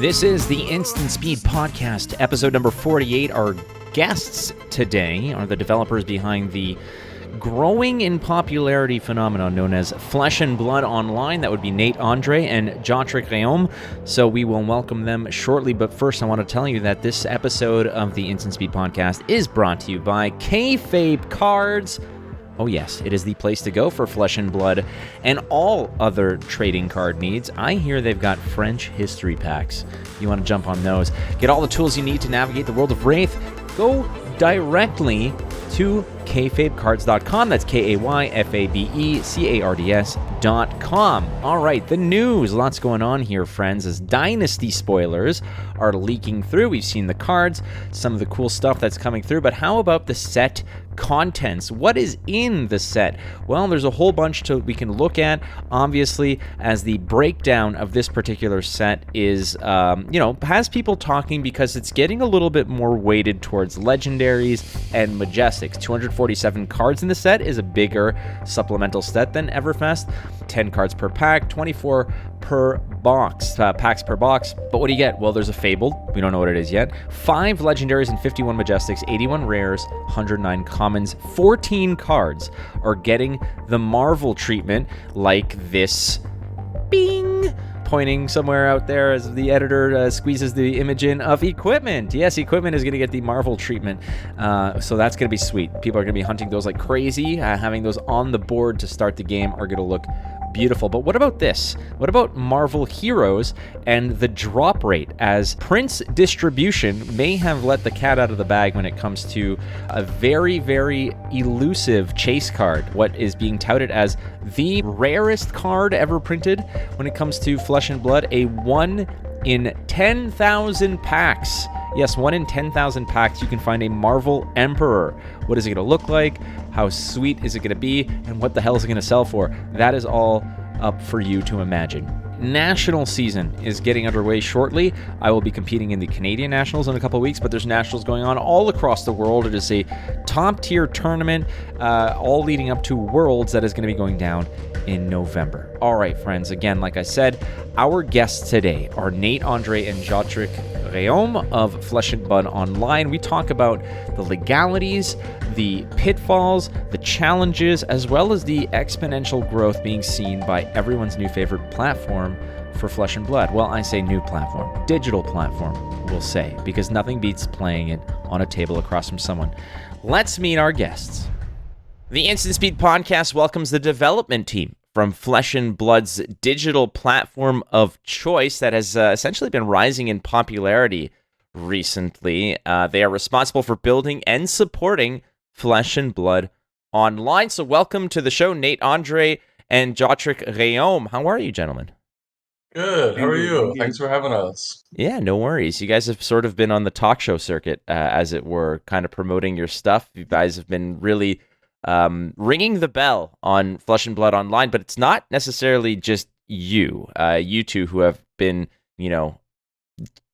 This is the Instant Speed Podcast, episode number 48. Our guests today are the developers behind the growing in popularity phenomenon known as Flesh and Blood Online. That would be Nate Andre and Jotric Réaume. So we will welcome them shortly. But first, I want to tell you that this episode of the Instant Speed Podcast is brought to you by FAB Cards. Oh yes, it is the place to go for Flesh and Blood and all other trading card needs. I hear they've got French history packs. You want to jump on those. Get all the tools you need to navigate the world of Wraith. Go directly to kayfabecards.com. That's KAYFABECARDS.com. All right, the news. Lots going on here, friends, as Dynasty spoilers are leaking through. We've seen the cards, some of the cool stuff that's coming through, but how about the set contents? What is in the set? Well, there's a whole bunch we can look at, obviously, as the breakdown of this particular set is, has people talking because it's getting a little bit more weighted towards legendaries and majestics. 247 cards in the set is a bigger supplemental set than Everfest. 10 cards per pack, 24 per box, packs per box. But what do you get? Well, there's a Fabled. We don't know what it is yet. 5 legendaries and 51 majestics, 81 rares, 109 commons. 14 cards are getting the Marvel treatment, like this. Bing! Pointing somewhere out there as the editor squeezes the image in of equipment. Yes, equipment is going to get the Marvel treatment, so that's going to be sweet. People are going to be hunting those like crazy. Having those on the board to start the game are going to look beautiful. But what about this? What about Marvel Heroes and the drop rate, as Prince Distribution may have let the cat out of the bag when it comes to a very, very elusive chase card, what is being touted as the rarest card ever printed when it comes to Flesh and Blood, a 1 in 10,000 packs. Yes, 1 in 10,000 packs, you can find a Marvel Emperor. What is it going to look like? How sweet is it going to be? And what the hell is it going to sell for? That is all up for you to imagine. National season is getting underway shortly. I will be competing in the Canadian Nationals in a couple of weeks, but there's Nationals going on all across the world. It is a top-tier tournament, all leading up to Worlds that is going to be going down in November. All right, friends, again, like I said, our guests today are Nate Andre and Jotric Réaume of Flesh and Blood Online. We talk about the legalities, the pitfalls, the challenges, as well as the exponential growth being seen by everyone's new favorite platform for Flesh and Blood. Well, I say new platform, digital platform, we'll say, because nothing beats playing it on a table across from someone. Let's meet our guests. The Instant Speed Podcast welcomes the development team from Flesh and Blood's digital platform of choice that has essentially been rising in popularity recently. They are responsible for building and supporting Flesh and Blood Online. So welcome to the show, Nate Andre and Jotric Réaume. How are you, gentlemen? Good. How are you? Thanks for having us. Yeah, no worries. You guys have sort of been on the talk show circuit, as it were, kind of promoting your stuff. You guys have been really ringing the bell on Flesh and Blood Online, but it's not necessarily just you two who have been,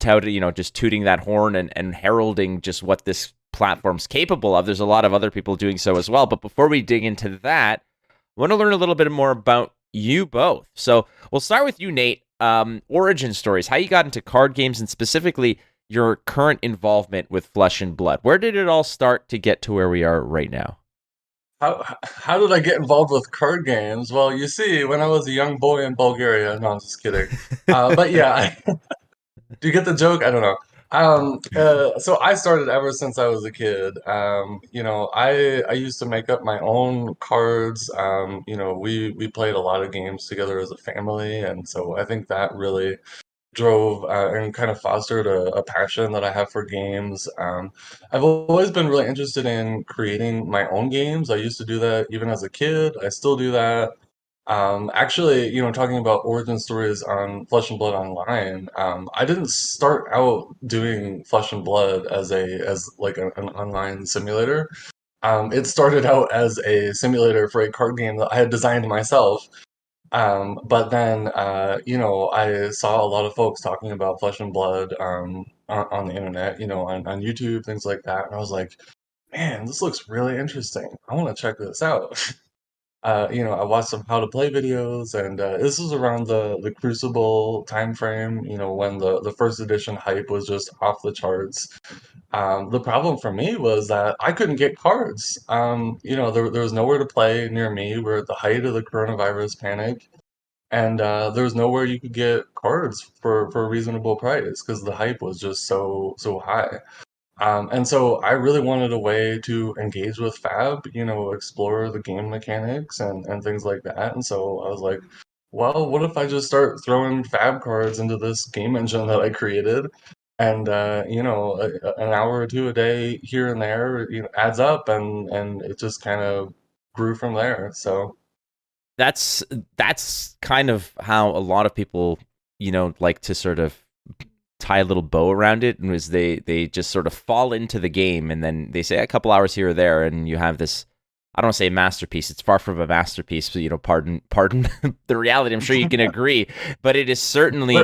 touted, just tooting that horn and heralding just what this platform's capable of. There's a lot of other people doing so as well. But before we dig into that, I want to learn a little bit more about you both. So we'll start with you, Nate. Origin stories, how you got into card games, and specifically your current involvement with Flesh and Blood. Where did it all start to get to where we are right now? How did I get involved with card games? Well, you see, when I was a young boy in Bulgaria, no, I'm just kidding. But yeah, do you get the joke? I don't know. So I started ever since I was a kid. I used to make up my own cards. We played a lot of games together as a family, and so I think that really drove and kind of fostered a passion that I have for games. I've always been really interested in creating my own games. I used to do that even as a kid. I still do that. Actually, talking about origin stories on Flesh and Blood Online, I didn't start out doing Flesh and Blood as like an online simulator. It started out as a simulator for a card game that I had designed myself. But then, I saw a lot of folks talking about Flesh and Blood on the internet, on YouTube, things like that. And I was like, man, this looks really interesting. I want to check this out. I watched some how to play videos, and this was around the Crucible time frame, when the first edition hype was just off the charts. The problem for me was that I couldn't get cards. There was nowhere to play near me. We're at the height of the coronavirus panic, and there was nowhere you could get cards for a reasonable price because the hype was just so high. And so I really wanted a way to engage with FAB, explore the game mechanics and things like that. And so I was like, well, what if I just start throwing FAB cards into this game engine that I created? And an hour or two a day here and there, adds up, and it just kind of grew from there. So That's kind of how a lot of people, like to sort of tie a little bow around it, and was they just sort of fall into the game, and then they say a couple hours here or there, and you have this. I don't want to say masterpiece. It's far from a masterpiece. But, pardon the reality. I'm sure you can agree, but it is certainly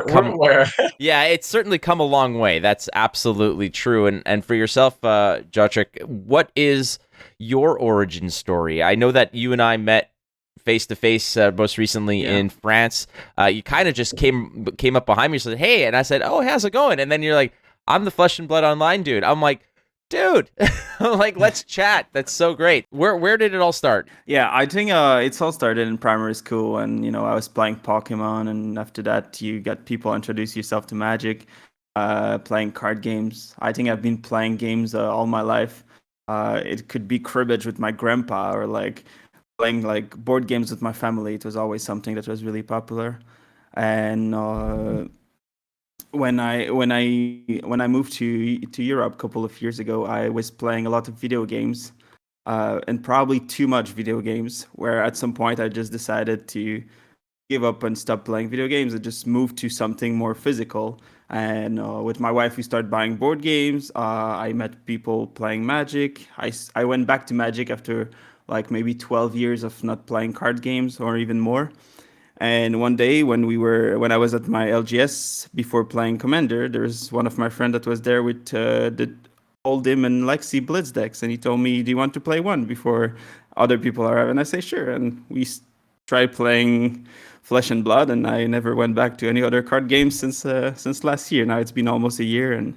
yeah, it's certainly come a long way. That's absolutely true. And for yourself, Jotrick, what is your origin story? I know that you and I met face to face most recently in France. You kind of just came up behind me and said, "Hey," and I said, "Oh, how's it going?" And then you're like, "I'm the Flesh and Blood Online dude." I'm like, "Dude," I'm like, "Let's chat." That's so great. Where did it all start? Yeah, I think it's all started in primary school, and I was playing Pokemon, and after that, you got people introduce yourself to Magic, playing card games. I think I've been playing games all my life. It could be cribbage with my grandpa, or like playing like board games with my family. It was always something that was really popular. And when I moved to Europe a couple of years ago, I was playing a lot of video games, and probably too much video games. Where at some point I just decided to give up and stop playing video games and just move to something more physical. And with my wife, we started buying board games. I met people playing Magic. I went back to Magic after like maybe 12 years of not playing card games or even more. And one day when I was at my LGS before playing Commander, there's one of my friend that was there with the Oldhim and Lexi Blitz decks, and he told me, "Do you want to play one before other people arrive?" And I say, "Sure." And we tried playing Flesh and Blood, and I never went back to any other card games since last year. Now it's been almost a year, and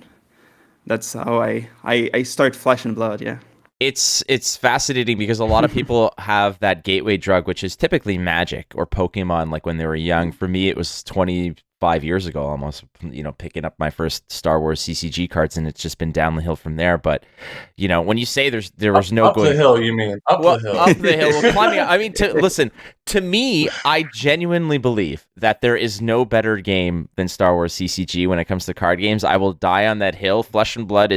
that's how I start Flesh and Blood. Yeah. It's fascinating because a lot of people have that gateway drug, which is typically Magic or Pokemon, like when they were young. For me, it was 25 years ago almost, picking up my first Star Wars CCG cards, and it's just been down the hill from there. But, when you say there was no up going... the hill, you mean? Up the hill. Up the hill. Well, climbing... I mean, listen, to me, I genuinely believe that there is no better game than Star Wars CCG when it comes to card games. I will die on that hill. Flesh and Blood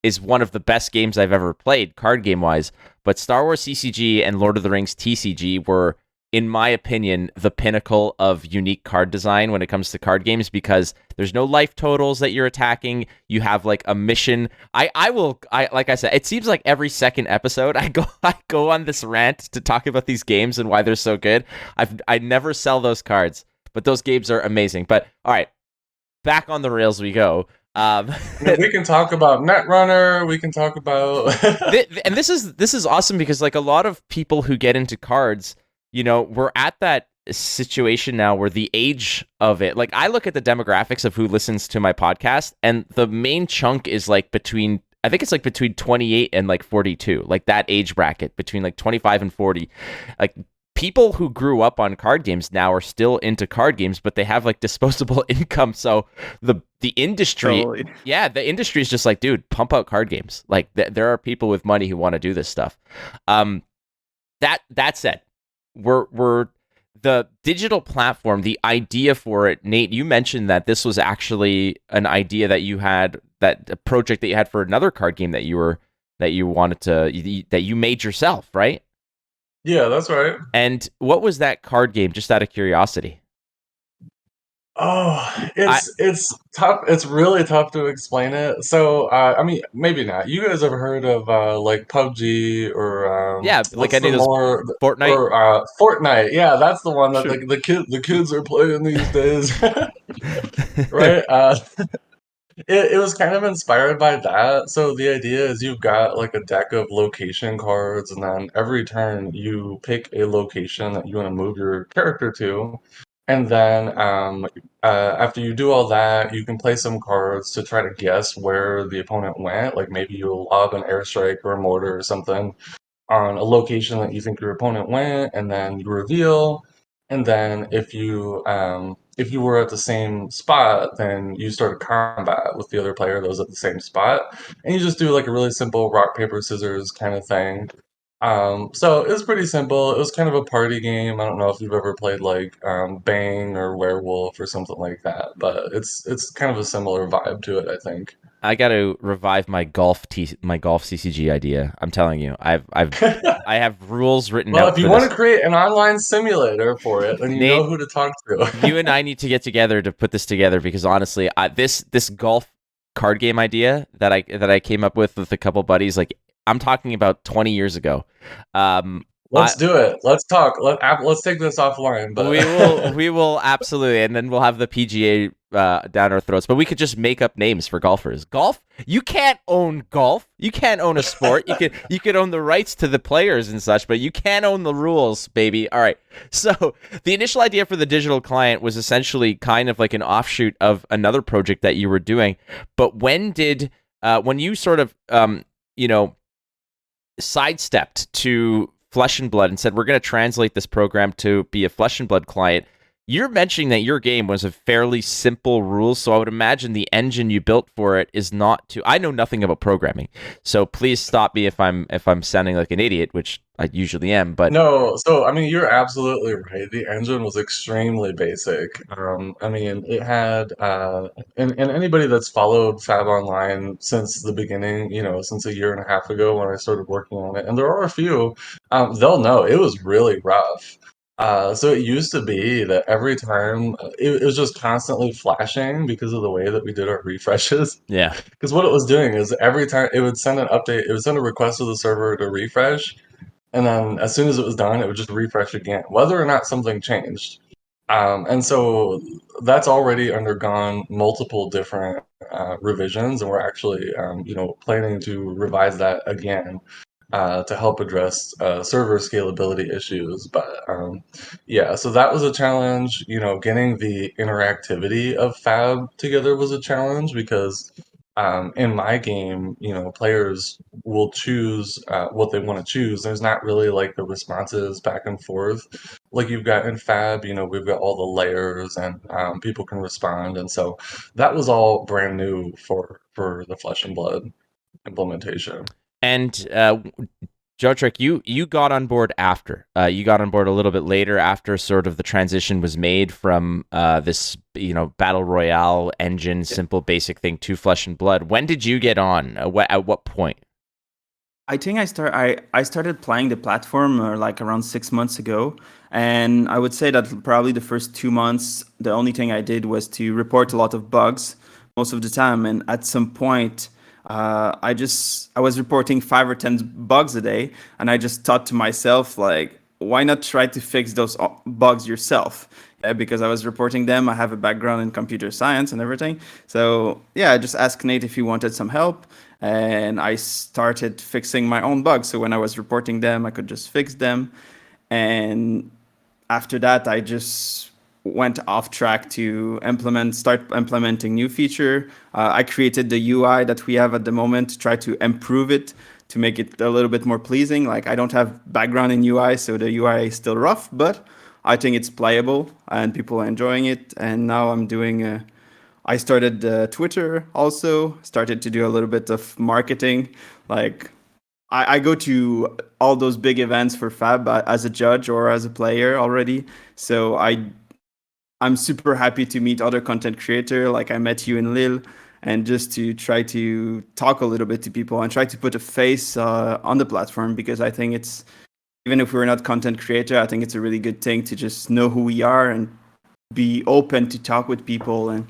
is one of the best games I've ever played, card game wise. But Star Wars CCG and Lord of the Rings TCG were, in my opinion, the pinnacle of unique card design when it comes to card games, because there's no life totals that you're attacking. You have like a mission. I like I said, it seems like every second episode I go on this rant to talk about these games and why they're so good. I never sell those cards, but those games are amazing. But all right, back on the rails we go. We can talk about Netrunner. We can talk about and this is awesome because like a lot of people who get into cards, we're at that situation now where the age of it, like I look at the demographics of who listens to my podcast, and the main chunk is like between 28 and like 42, like that age bracket between like 25 and 40. Like people who grew up on card games now are still into card games, but they have like disposable income. So the industry, Totally. the industry is just like, dude, pump out card games. Like there are people with money who want to do this stuff. That said, we're the digital platform, the idea for it. Nate, you mentioned that this was actually an idea that you had, that a project that you had for another card game that you made yourself, right? Yeah, that's right. And what was that card game, just out of curiosity? Oh, it's tough. It's really tough to explain it. So, I mean, maybe not. You guys have heard of like PUBG or Yeah, like what's any the of those more Fortnite? or the Yeah, that's the one that Sure. the kids are playing these days, right? it was kind of inspired by that. So the idea is you've got like a deck of location cards, and then every turn you pick a location that you want to move your character to. And then after you do all that, you can play some cards to try to guess where the opponent went. Like maybe you'll lob an airstrike or a mortar or something on a location that you think your opponent went, and then you reveal. And then if you were at the same spot, then you start a combat with the other player that was at the same spot, and you just do like a really simple rock paper scissors kind of thing. So it was pretty simple. It was kind of a party game. I don't know if you've ever played like Bang or Werewolf or something like that, but it's kind of a similar vibe to it, I think. I got to revive my my golf CCG idea. I'm telling you, I have rules written Well, out if you for want this. to create an online simulator for it, then you know Nate, who to talk to. you and I need to get together to put this together because honestly, this golf card game idea that I came up with a couple buddies, like I'm talking about 20 years ago. I Let's do it. Let's talk. Let's take this offline. But we will absolutely, and then we'll have the PGA down our throats. But we could just make up names for golfers. Golf, you can't own golf. You can't own a sport. You could own the rights to the players and such, but you can't own the rules, baby. All right. So the initial idea for the digital client was essentially kind of like an offshoot of another project that you were doing. But when you sort of sidestepped to Flesh and Blood and said, we're going to translate this program to be a Flesh and Blood client, you're mentioning that your game was a fairly simple rules, so I would imagine the engine you built for it is not too... I know nothing about programming, so please stop me if I'm sounding like an idiot, which I usually am, but... no, so I mean, you're absolutely right. The engine was extremely basic. I mean, it had, and anybody that's followed FAB Online since the beginning, since a year and a half ago when I started working on it, and there are a few, they'll know it was really rough. So it used to be that every time it was just constantly flashing because of the way that we did our refreshes. Yeah. Because what it was doing is every time it would send an update, it would send a request to the server to refresh, and then as soon as it was done, it would just refresh again, whether or not something changed. And so that's already undergone multiple different revisions, and we're actually, planning to revise that again to help address server scalability issues. But yeah, so that was a challenge. Getting the interactivity of FAB together was a challenge because in my game, players will choose what they want to choose. There's not really like the responses back and forth like you've got in FAB. We've got all the layers and people can respond. And so that was all brand new for the Flesh and Blood implementation. And Joe Trick, you got on board after. You got on board a little bit later after sort of the transition was made from this battle royale engine, simple basic thing to Flesh and Blood. When did you get on? At what point? I think I started playing the platform like around 6 months ago, and I would say that probably the first 2 months, the only thing I did was to report a lot of bugs most of the time, and at some point. I was reporting 5 or 10 bugs a day, and I just thought to myself, like, why not try to fix those bugs yourself? Because I was reporting them. I have a background in computer science and everything. So yeah, I just asked Nate if he wanted some help, and I started fixing my own bugs. So when I was reporting them, I could just fix them. And after that, I just went off track to start implementing new feature. I created the UI that we have at the moment to try to improve it, to make it a little bit more pleasing. Like, I don't have background in UI, so the UI is still rough, but I think it's playable and people are enjoying it. And now I started Twitter also, started to do a little bit of marketing. Like, I go to all those big events for FAB as a judge or as a player already. So I'm super happy to meet other content creator. Like I met you in Lille, and just to try to talk a little bit to people and try to put a face on the platform, because I think it's, even if we're not content creator, I think it's a really good thing to just know who we are and be open to talk with people.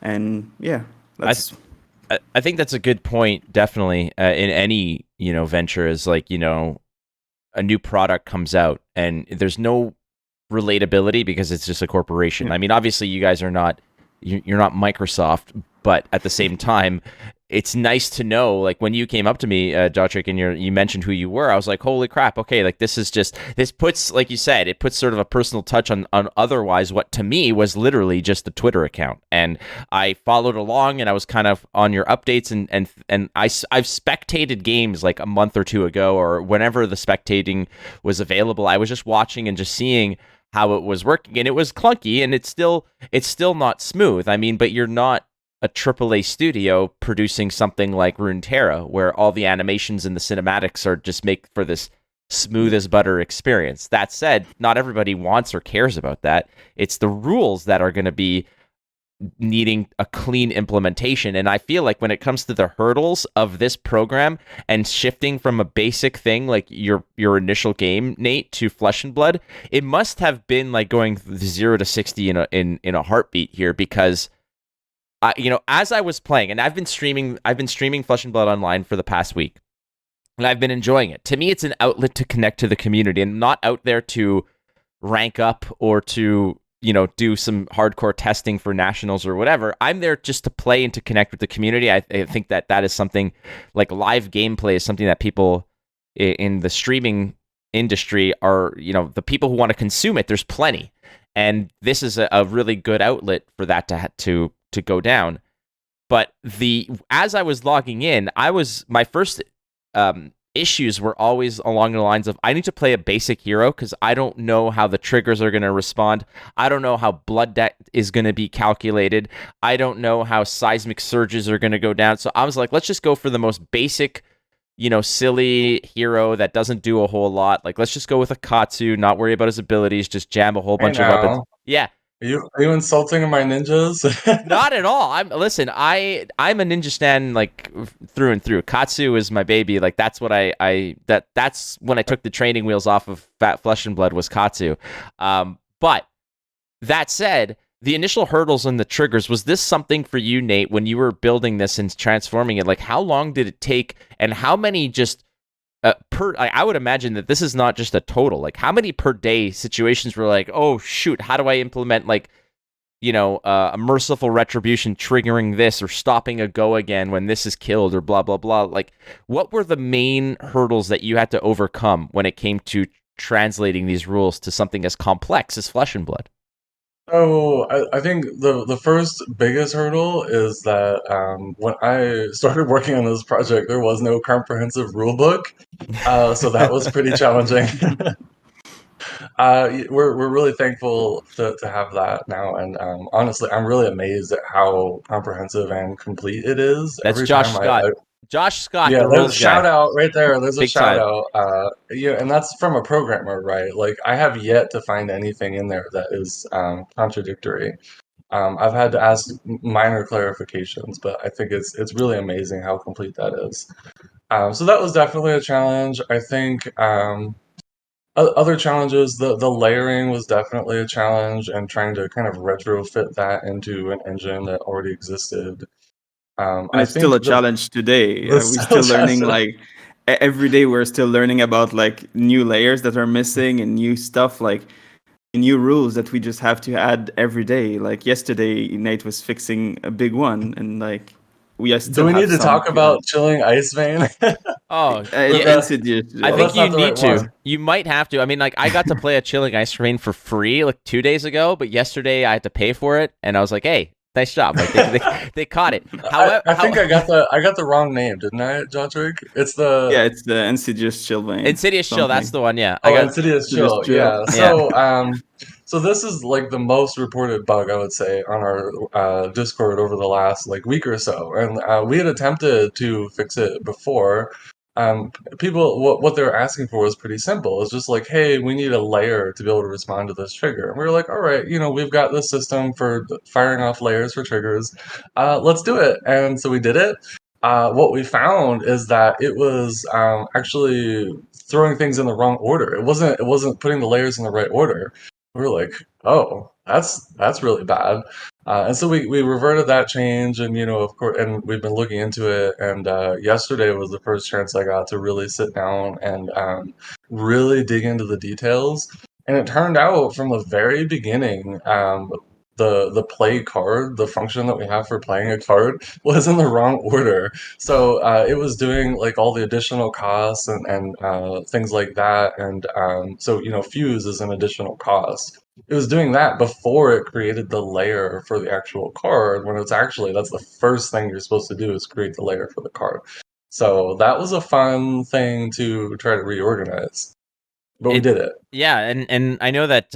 And yeah, that's... I think that's a good point, definitely, in any, venture, is like, a new product comes out and there's no relatability because it's just a corporation. Yeah. I mean, obviously you guys are not, you're not Microsoft, but at the same time, it's nice to know, like when you came up to me, Jotrick, and you mentioned who you were, I was like, holy crap, okay, like this puts, like you said, it puts sort of a personal touch on otherwise what to me was literally just a Twitter account. And I followed along and I was kind of on your updates, and I've spectated games like a month or two ago or whenever the spectating was available. I was just watching and just seeing how it was working, and it was clunky, and it's still not smooth. I mean, but you're not a AAA studio producing something like Runeterra, where all the animations and the cinematics are just make for this smooth as butter experience. That said, not everybody wants or cares about that. It's the rules that are going to be needing a clean implementation. And I feel like when it comes to the hurdles of this program and shifting from a basic thing like your initial game, Nate, to Flesh and Blood, it must have been like going 0 to 60 in a heartbeat here, because as I was playing, and I've been streaming Flesh and Blood Online for the past week, and I've been enjoying it. To me, it's an outlet to connect to the community, and not out there to rank up or to do some hardcore testing for nationals or whatever. I'm there just to play and to connect with the community. I think that is something, like live gameplay is something that people in the streaming industry are, the people who want to consume it, there's plenty. And this is a really good outlet for that to go down. But as I was logging in, my first issues were always along the lines of, I need to play a basic hero because I don't know how the triggers are going to respond. I don't know how blood debt is going to be calculated. I don't know how seismic surges are going to go down. So I was like, let's just go for the most basic, silly hero that doesn't do a whole lot. Like, let's just go with a Katsu, not worry about his abilities, just jam a whole bunch of weapons. Yeah. Are you insulting my ninjas? Not at all. I'm a ninja stan like through and through. Katsu is my baby. Like that's what that's when I took the training wheels off of Flesh and Blood was Katsu. But that said, the initial hurdles and the triggers, was this something for you, Nate, when you were building this and transforming it? Like how long did it take, and how many just I would imagine that this is not just a total. Like, how many per day situations were like, oh shoot, how do I implement like, a merciful retribution triggering this or stopping a go again when this is killed or blah blah blah. Like, what were the main hurdles that you had to overcome when it came to translating these rules to something as complex as Flesh and Blood? Oh, I think the first biggest hurdle is that when I started working on this project, there was no comprehensive rule book, so that was pretty challenging. We're really thankful to have that now, and honestly, I'm really amazed at how comprehensive and complete it is. That's Josh Scott. Josh Scott, yeah, the there's rules a shout guy. out right there. There's a Big shout time. out. And that's from a programmer, right? Like, I have yet to find anything in there that is contradictory. I've had to ask minor clarifications, but I think it's really amazing how complete that is. So that was definitely a challenge. I think other challenges, the layering was definitely a challenge, and trying to kind of retrofit that into an engine that already existed. And I it's still think a challenge today. the We're still learning, like every day we're still learning about like new layers that are missing and new stuff, like new rules that we just have to add every day. Like yesterday, Nate was fixing a big one, and like we are Do still we have need to some talk to about chilling Ice Vein? Oh, it's yeah. Insidious. I Oh, think that's you not the need right to. one. You might have to. I mean, like, I got to play a Chilling Ice Vein for free like 2 days ago, but yesterday I had to pay for it, and I was like, hey, nice job. Like, they caught it. However, I think I got the wrong name, didn't I, Jotrick? It's Yeah, the it's the Insidious Chill Vein. Insidious Chill, that's something. the one, yeah. Insidious Chill. Yeah. Yeah. So this is like the most reported bug, I would say, on our Discord over the last like week or so, and we had attempted to fix it before. People, what they were asking for was pretty simple. It's just like, hey, we need a layer to be able to respond to this trigger. And we were like, all right, we've got this system for firing off layers for triggers. Let's do it. And so we did it. What we found is that it was actually throwing things in the wrong order. It wasn't putting the layers in the right order. We were like, oh, that's really bad. And so we reverted that change, and of course, and we've been looking into it. And yesterday was the first chance I got to really sit down and really dig into the details. And it turned out from the very beginning, the play card, the function that we have for playing a card, was in the wrong order. So it was doing like all the additional costs and things like that. And so, fuse is an additional cost. It was doing that before it created the layer for the actual card, when it's actually, that's the first thing you're supposed to do, is create the layer for the card. So that was a fun thing to try to reorganize. But we did it. Yeah, and I know that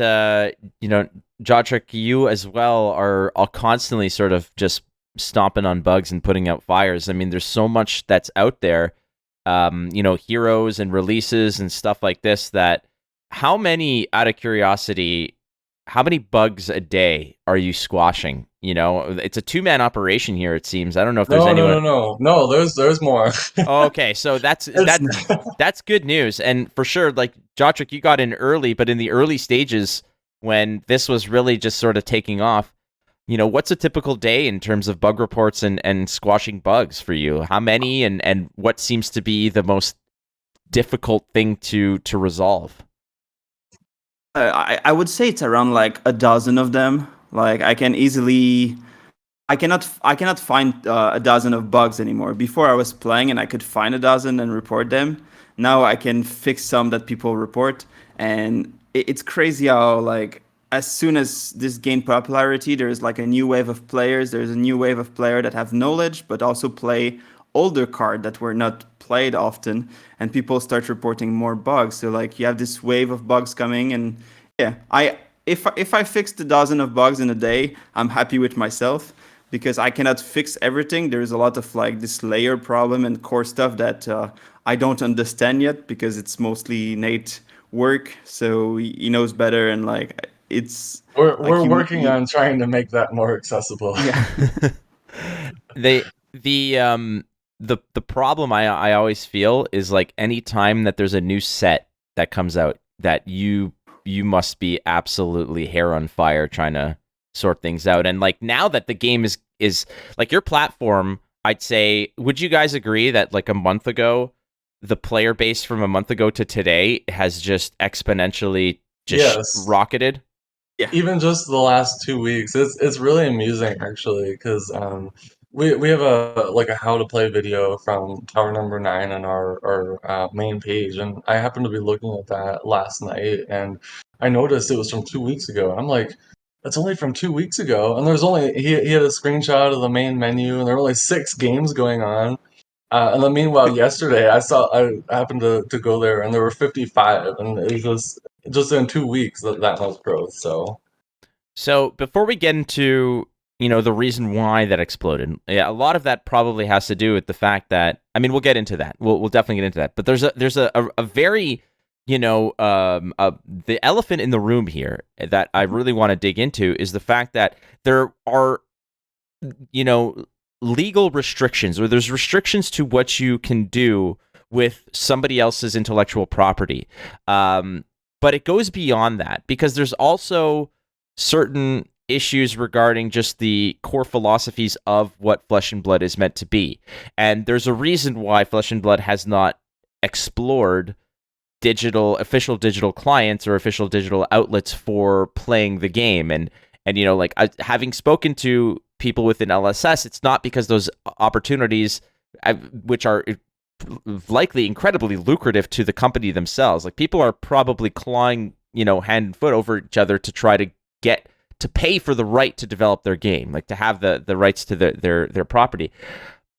Jotrick, you as well are all constantly sort of just stomping on bugs and putting out fires. I mean, there's so much that's out there, heroes and releases and stuff like this. That how many, out of curiosity, how many bugs a day are you squashing? It's a 2-man operation here, it seems. I don't know if there's anyone. No. There's more. Okay, so that's good news, and for sure, like Jotrick, you got in early, but in the early stages when this was really just sort of taking off, what's a typical day in terms of bug reports and squashing bugs for you? How many, and what seems to be the most difficult thing to resolve? I would say it's around like a dozen of them. Like I cannot find a dozen of bugs anymore. Before I was playing and I could find a dozen and report them. Now I can fix some that people report, and it's crazy how like as soon as this gained popularity, there's like a new wave of players. There's a new wave of players that have knowledge but also play older cards that were not played often, and people start reporting more bugs. So like you have this wave of bugs coming, and yeah, if I fixed a dozen of bugs in a day, I'm happy with myself, because I cannot fix everything. There's a lot of like this layer problem and core stuff that I don't understand yet, because it's mostly Nate work, so he knows better, and like it's we're working on trying to make that more accessible. Yeah. The problem I always feel is like any time that there's a new set that comes out, that you must be absolutely hair on fire trying to sort things out. And like now that the game is like your platform, I'd say, would you guys agree that like a month ago, the player base from a month ago to today has just exponentially rocketed? Yeah. Even just the last 2 weeks, it's really amusing actually, because we have a how to play video from Tower Number 9 on our main page, and I happened to be looking at that last night, and I noticed it was from 2 weeks ago. And I'm like, that's only from 2 weeks ago, and there's only he had a screenshot of the main menu, and there were only 6 games going on. And then meanwhile, yesterday I happened to go there, and there were 55, and it was just in 2 weeks that much growth. So before we get into the reason why that exploded, yeah, a lot of that probably has to do with the fact that, I mean, we'll get into that. We'll definitely get into that. But there's a very the elephant in the room here that I really want to dig into is the fact that there are legal restrictions, or there's restrictions to what you can do with somebody else's intellectual property. But it goes beyond that, because there's also certain issues regarding just the core philosophies of what Flesh and Blood is meant to be. And there's a reason why Flesh and Blood has not explored official digital clients or official digital outlets for playing the game. And having spoken to people within LSS, it's not because those opportunities, which are likely incredibly lucrative to the company themselves, like people are probably clawing, hand and foot over each other to try to get to pay for the right to develop their game, like to have the rights to their property.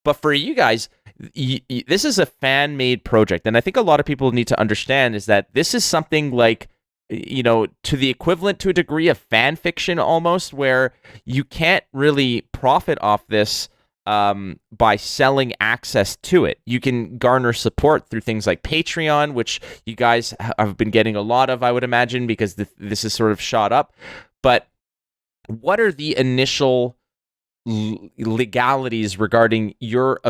But for you guys, this is a fan-made project, and I think a lot of people need to understand is that this is something like, to the equivalent to a degree of fan fiction almost, where you can't really profit off this by selling access to it. You can garner support through things like Patreon, which you guys have been getting a lot of, I would imagine, because this is sort of shot up. But what are the initial legalities regarding your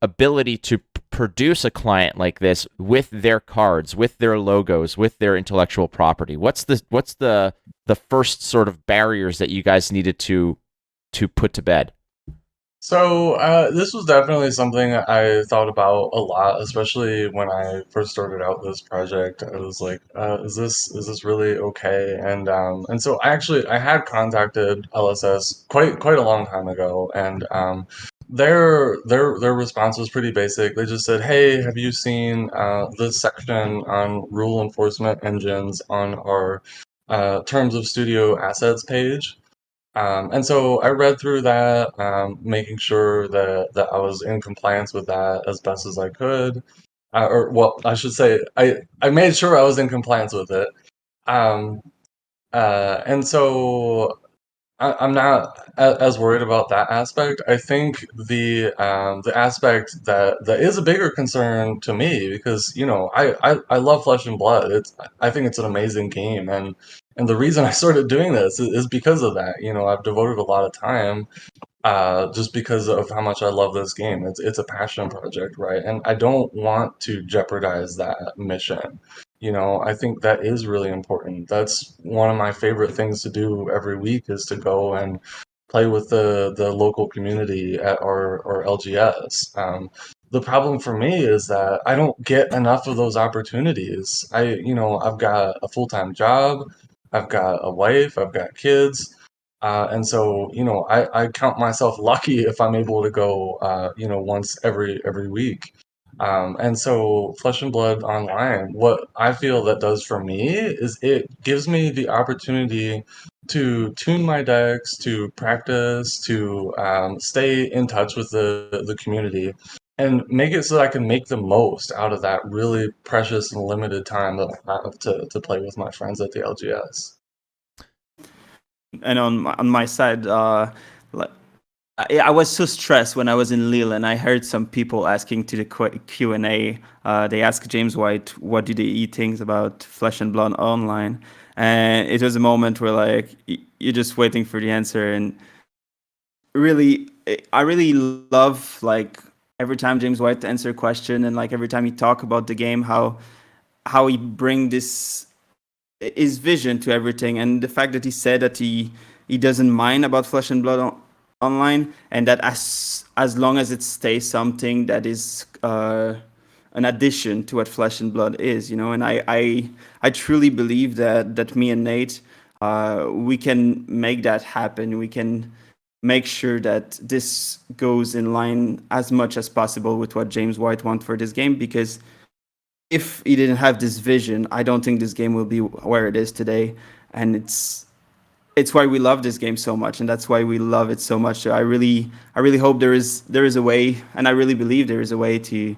ability to produce a client like this with their cards, with their logos, with their intellectual property? What's the first sort of barriers that you guys needed to put to bed? So this was definitely something I thought about a lot, especially when I first started out this project. I was like, is this really okay? And so I had contacted LSS quite a long time ago, and their response was pretty basic. They just said, "Hey, have you seen this section on rule enforcement engines on our terms of studio assets page?" And so I read through that, making sure that I was in compliance with that as best as I could. Or, well, I should say, I made sure I was in compliance with it. Um, and so I'm not as worried about that aspect. I think the aspect that is a bigger concern to me, because I love Flesh and Blood. I think it's an amazing game, and the reason I started doing this is because of that. I've devoted a lot of time just because of how much I love this game. It's a passion project, right? And I don't want to jeopardize that mission. I think that is really important. That's one of my favorite things to do every week, is to go and play with the local community at our LGS. The problem for me is that I don't get enough of those opportunities. I've got a full-time job, I've got a wife, I've got kids. And so, I count myself lucky if I'm able to go, once every week. And so, Flesh and Blood Online, what I feel that does for me is it gives me the opportunity to tune my decks, to practice, to stay in touch with the community, and make it so that I can make the most out of that really precious and limited time that I have to play with my friends at the LGS. And on my side, like, I was so stressed when I was in Lille, and I heard some people asking to the Q&A. They asked James White, what do he think about Flesh and Blood Online? And it was a moment where, like, you're just waiting for the answer. And really, I really love, like, every time James White answer a question, and like every time he talk about the game, how he bring his vision to everything, and the fact that he said that he doesn't mind about Flesh and Blood Online, and that as long as it stays something that is an addition to what Flesh and Blood is, and I truly believe that me and Nate, we can make that happen. We can make sure that this goes in line as much as possible with what James White wants for this game, because if he didn't have this vision, I don't think this game will be where it is today. And it's why we love this game so much, and that's why we love it so much. So I really hope there is a way, and I really believe there is a way to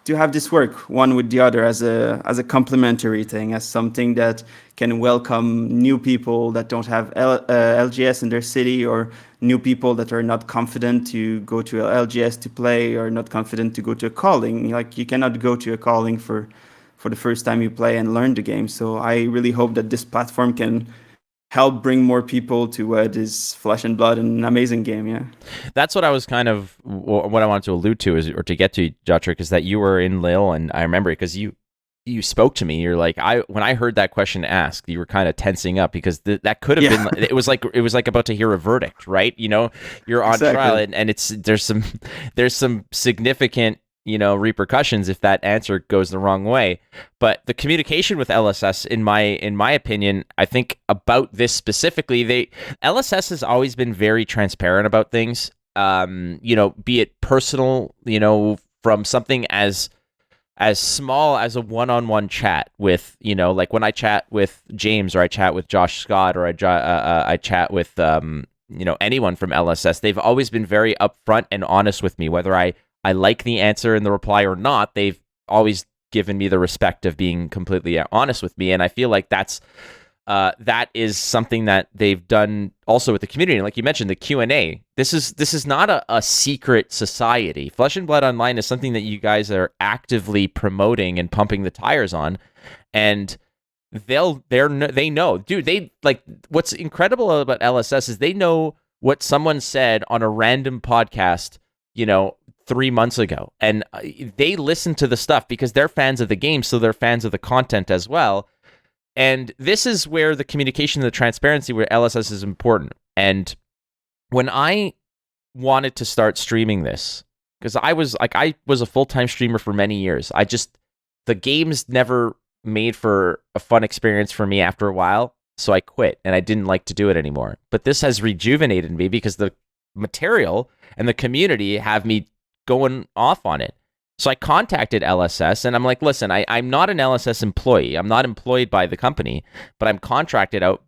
have this work one with the other as a complementary thing, as something that can welcome new people that don't have LGS in their city, or new people that are not confident to go to LGS to play, or not confident to go to a calling. Like, you cannot go to a calling for the first time you play and learn the game. So I really hope that this platform can help bring more people to this Flesh and Blood, an amazing game. Yeah, that's what I was kind of what I wanted to allude to, or to get to, Jotrick, is that you were in Lille, and I remember it because you spoke to me. You're like, when I heard that question asked, you were kind of tensing up, because that could have been, it was like about to hear a verdict, right? You're on trial, and there's some significant repercussions if that answer goes the wrong way. But the communication with LSS, in my opinion, I think about this specifically, LSS has always been very transparent about things. Be it personal, from something as small as a one-on-one chat with, like when I chat with James, or I chat with Josh Scott, or I chat with anyone from LSS. They've always been very upfront and honest with me, whether I like the answer in the reply or not. They've always given me the respect of being completely honest with me, and I feel like that is something that they've done also with the community. Like you mentioned, the Q&A. This is not a secret society. Flesh and Blood Online is something that you guys are actively promoting and pumping the tires on, and they know, dude. What's incredible about LSS is they know what someone said on a random podcast, 3 months ago, and they listen to the stuff because they're fans of the game, so they're fans of the content as well. And this is where the communication and the transparency with LSS is important. And when I wanted to start streaming this because I was a full-time streamer for many years. The games never made for a fun experience for me after a while, so I quit and I didn't like to do it anymore. But this has rejuvenated me because the material and the community have me going off on it. So I contacted LSS and I'm like, listen, I'm not an LSS employee. I'm not employed by the company, but I'm contracted out,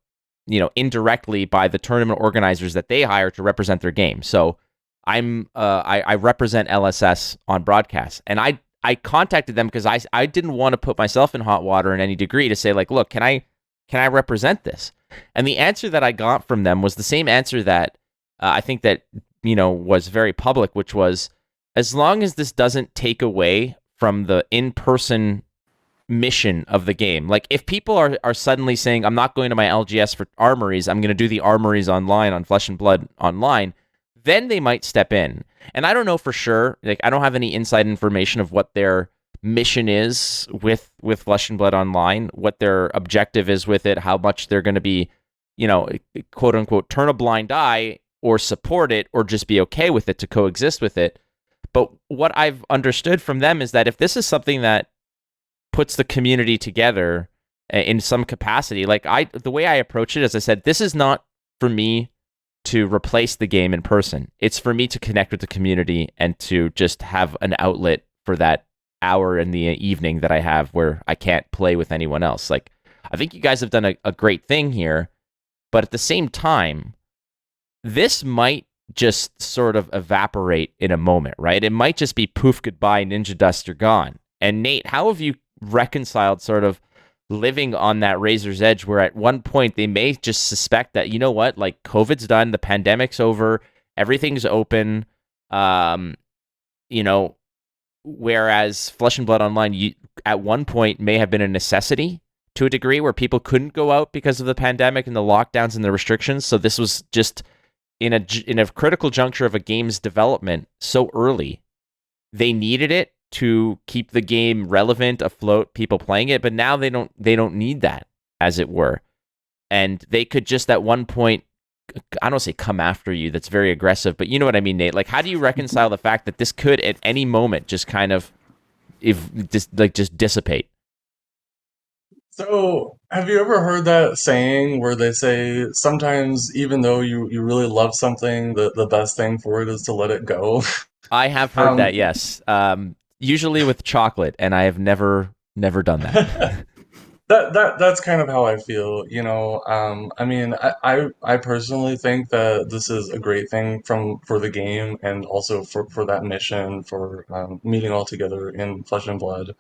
indirectly by the tournament organizers that they hire to represent their game. So I represent LSS on broadcast, and I contacted them because I didn't want to put myself in hot water in any degree to say like, look, can I represent this? And the answer that I got from them was the same answer that I think that was very public, which was, as long as this doesn't take away from the in-person mission of the game. Like if people are suddenly saying, I'm not going to my LGS for armories, I'm going to do the armories online on Flesh and Blood online, then they might step in. And I don't know for sure. Like I don't have any inside information of what their mission is with Flesh and Blood online, what their objective is with it, how much they're going to be, quote unquote, turn a blind eye or support it or just be okay with it to coexist with it. But what I've understood from them is that if this is something that puts the community together in some capacity, like the way I approach it, as I said, this is not for me to replace the game in person. It's for me to connect with the community and to just have an outlet for that hour in the evening that I have where I can't play with anyone else. Like, I think you guys have done a great thing here, but at the same time, this might just sort of evaporate in a moment, right? It might just be poof, goodbye, ninja dust, you're gone. And Nate, how have you reconciled sort of living on that razor's edge where at one point they may just suspect that, you know what, like COVID's done, the pandemic's over, everything's open, whereas Flesh and Blood Online at one point may have been a necessity to a degree where people couldn't go out because of the pandemic and the lockdowns and the restrictions. So this was just in a critical juncture of a game's development so early. They needed it to keep the game relevant, afloat, people playing it, but now they don't need that, as it were. And they could just at one point, I don't say come after you, that's very aggressive, but you know what I mean, Nate? Like, how do you reconcile the fact that this could at any moment just kind of just dissipate? So, have you ever heard that saying where they say sometimes even though you really love something, the best thing for it is to let it go? I have heard that, yes. Usually with chocolate, and I have never done that. That's kind of how I feel, I mean, I personally think that this is a great thing for the game and also for that mission for meeting all together in Flesh and Blood.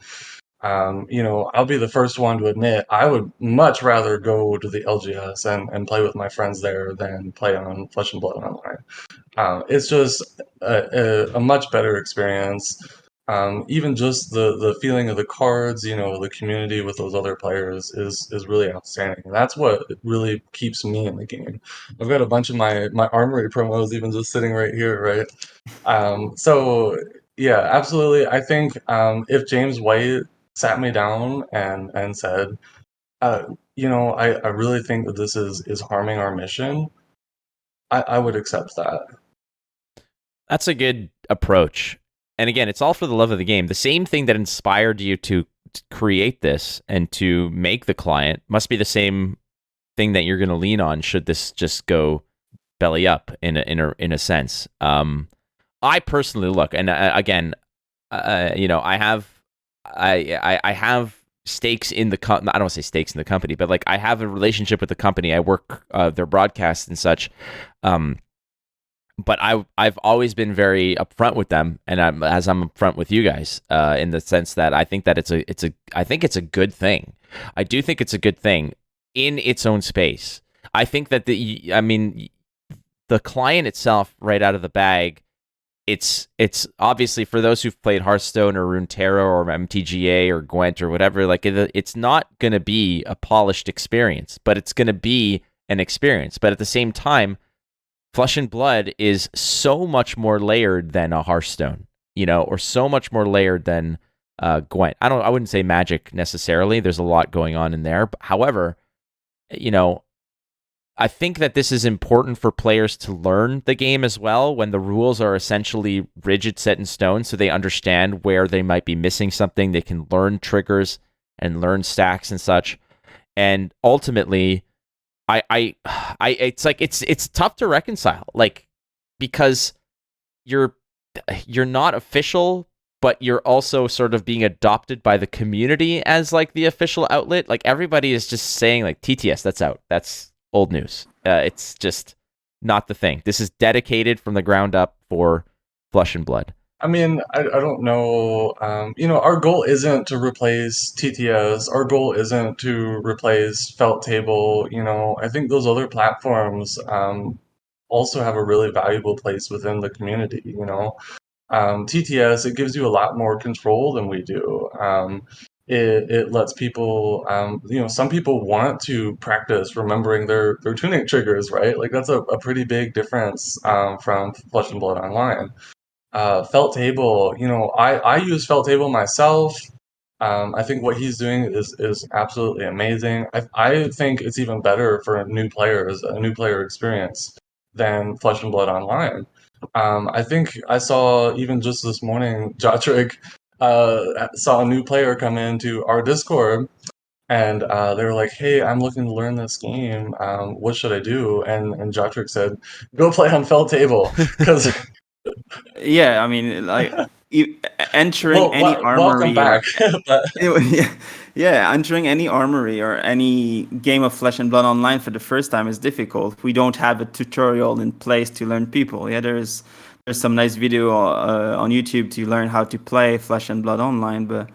I'll be the first one to admit I would much rather go to the LGS and play with my friends there than play on Flesh and Blood Online. It's just a much better experience. Even just the feeling of the cards, the community with those other players is really outstanding. That's what really keeps me in the game. I've got a bunch of my armory promos even just sitting right here, right? So yeah, absolutely. I think if James White sat me down and said, I really think that this is harming our mission, I would accept that. That's a good approach. And again, it's all for the love of the game. The same thing that inspired you to create this and to make the client must be the same thing that you're going to lean on should this just go belly up in a sense. I personally look, and again, I have stakes in the I don't want to say stakes in the company, but like I have a relationship with the company. I work their broadcasts and such. But I've always been very upfront with them, and I'm upfront with you guys in the sense that I think that I think it's a good thing. I do think it's a good thing in its own space. I think that the client itself, right out of the bag, it's obviously for those who've played Hearthstone or Runeterra or MTGA or Gwent or whatever, like it's not going to be a polished experience, but it's going to be an experience. But at the same time, Flesh and Blood is so much more layered than a Hearthstone, or so much more layered than Gwent. I wouldn't say Magic necessarily. There's a lot going on in there. But however, I think that this is important for players to learn the game as well when the rules are essentially rigid, set in stone, so they understand where they might be missing something. They can learn triggers and learn stacks and such. And ultimately, it's tough to reconcile, like, because you're not official, but you're also sort of being adopted by the community as like the official outlet. Like everybody is just saying like TTS, that's out. That's old news. It's just not the thing. This is dedicated from the ground up for Flesh and Blood. I mean, I don't know. Our goal isn't to replace TTS. Our goal isn't to replace Felt Table. I think those other platforms also have a really valuable place within the community. TTS, it gives you a lot more control than we do. It lets people, some people want to practice remembering their tuning triggers, right? Like that's a pretty big difference from Flesh and Blood Online. Felt Table, I use Felt Table myself. I think what he's doing is absolutely amazing. I think it's even better for new players, a new player experience than Flesh and Blood Online. I think I saw even just this morning, Jotrick saw a new player come into our Discord, and they were like, "Hey, I'm looking to learn this game. What should I do?" And Jotrick said, "Go play on Felt Table," because Yeah, I mean, like entering well, any welcome armory back. or But yeah, yeah, entering any armory or any game of Flesh and Blood Online for the first time is difficult. We don't have a tutorial in place to learn people. Yeah, there's some nice video on YouTube to learn how to play Flesh and Blood Online, but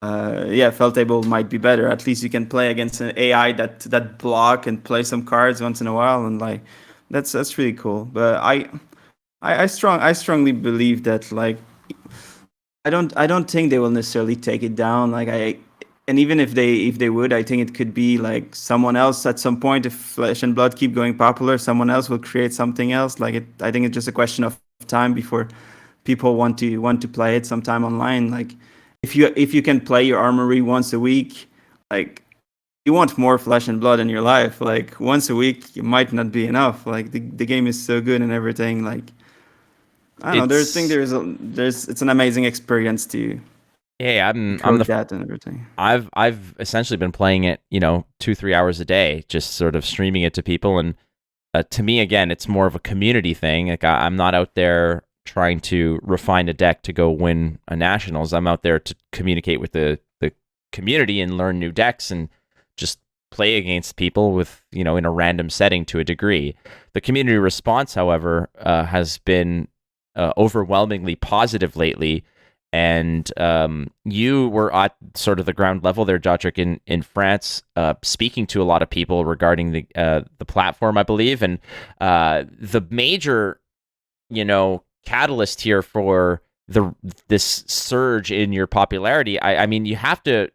yeah, Feldtable might be better. At least you can play against an AI that block and play some cards once in a while, and like that's really cool. But I strongly believe that like I don't think they will necessarily take it down. And even if they would, I think it could be like someone else at some point. If Flesh and Blood keep going popular, someone else will create something else. I think it's just a question of time before people want to play it sometime online. Like if you can play your armory once a week, like you want more Flesh and Blood in your life. Like once a week, it might not be enough. Like the game is so good and everything. Like I don't know. It's It's an amazing experience to yeah, I'm code the that and everything. I've essentially been playing it, 2-3 hours a day, just sort of streaming it to people. And to me, again, it's more of a community thing. Like I'm not out there trying to refine a deck to go win a nationals. I'm out there to communicate with the community and learn new decks and just play against people with, in a random setting to a degree. The community response, however, has been overwhelmingly positive lately. And you were at sort of the ground level there, Jotrick, in France, speaking to a lot of people regarding the platform, I believe. And the major, catalyst here for this surge in your popularity, I mean, you have to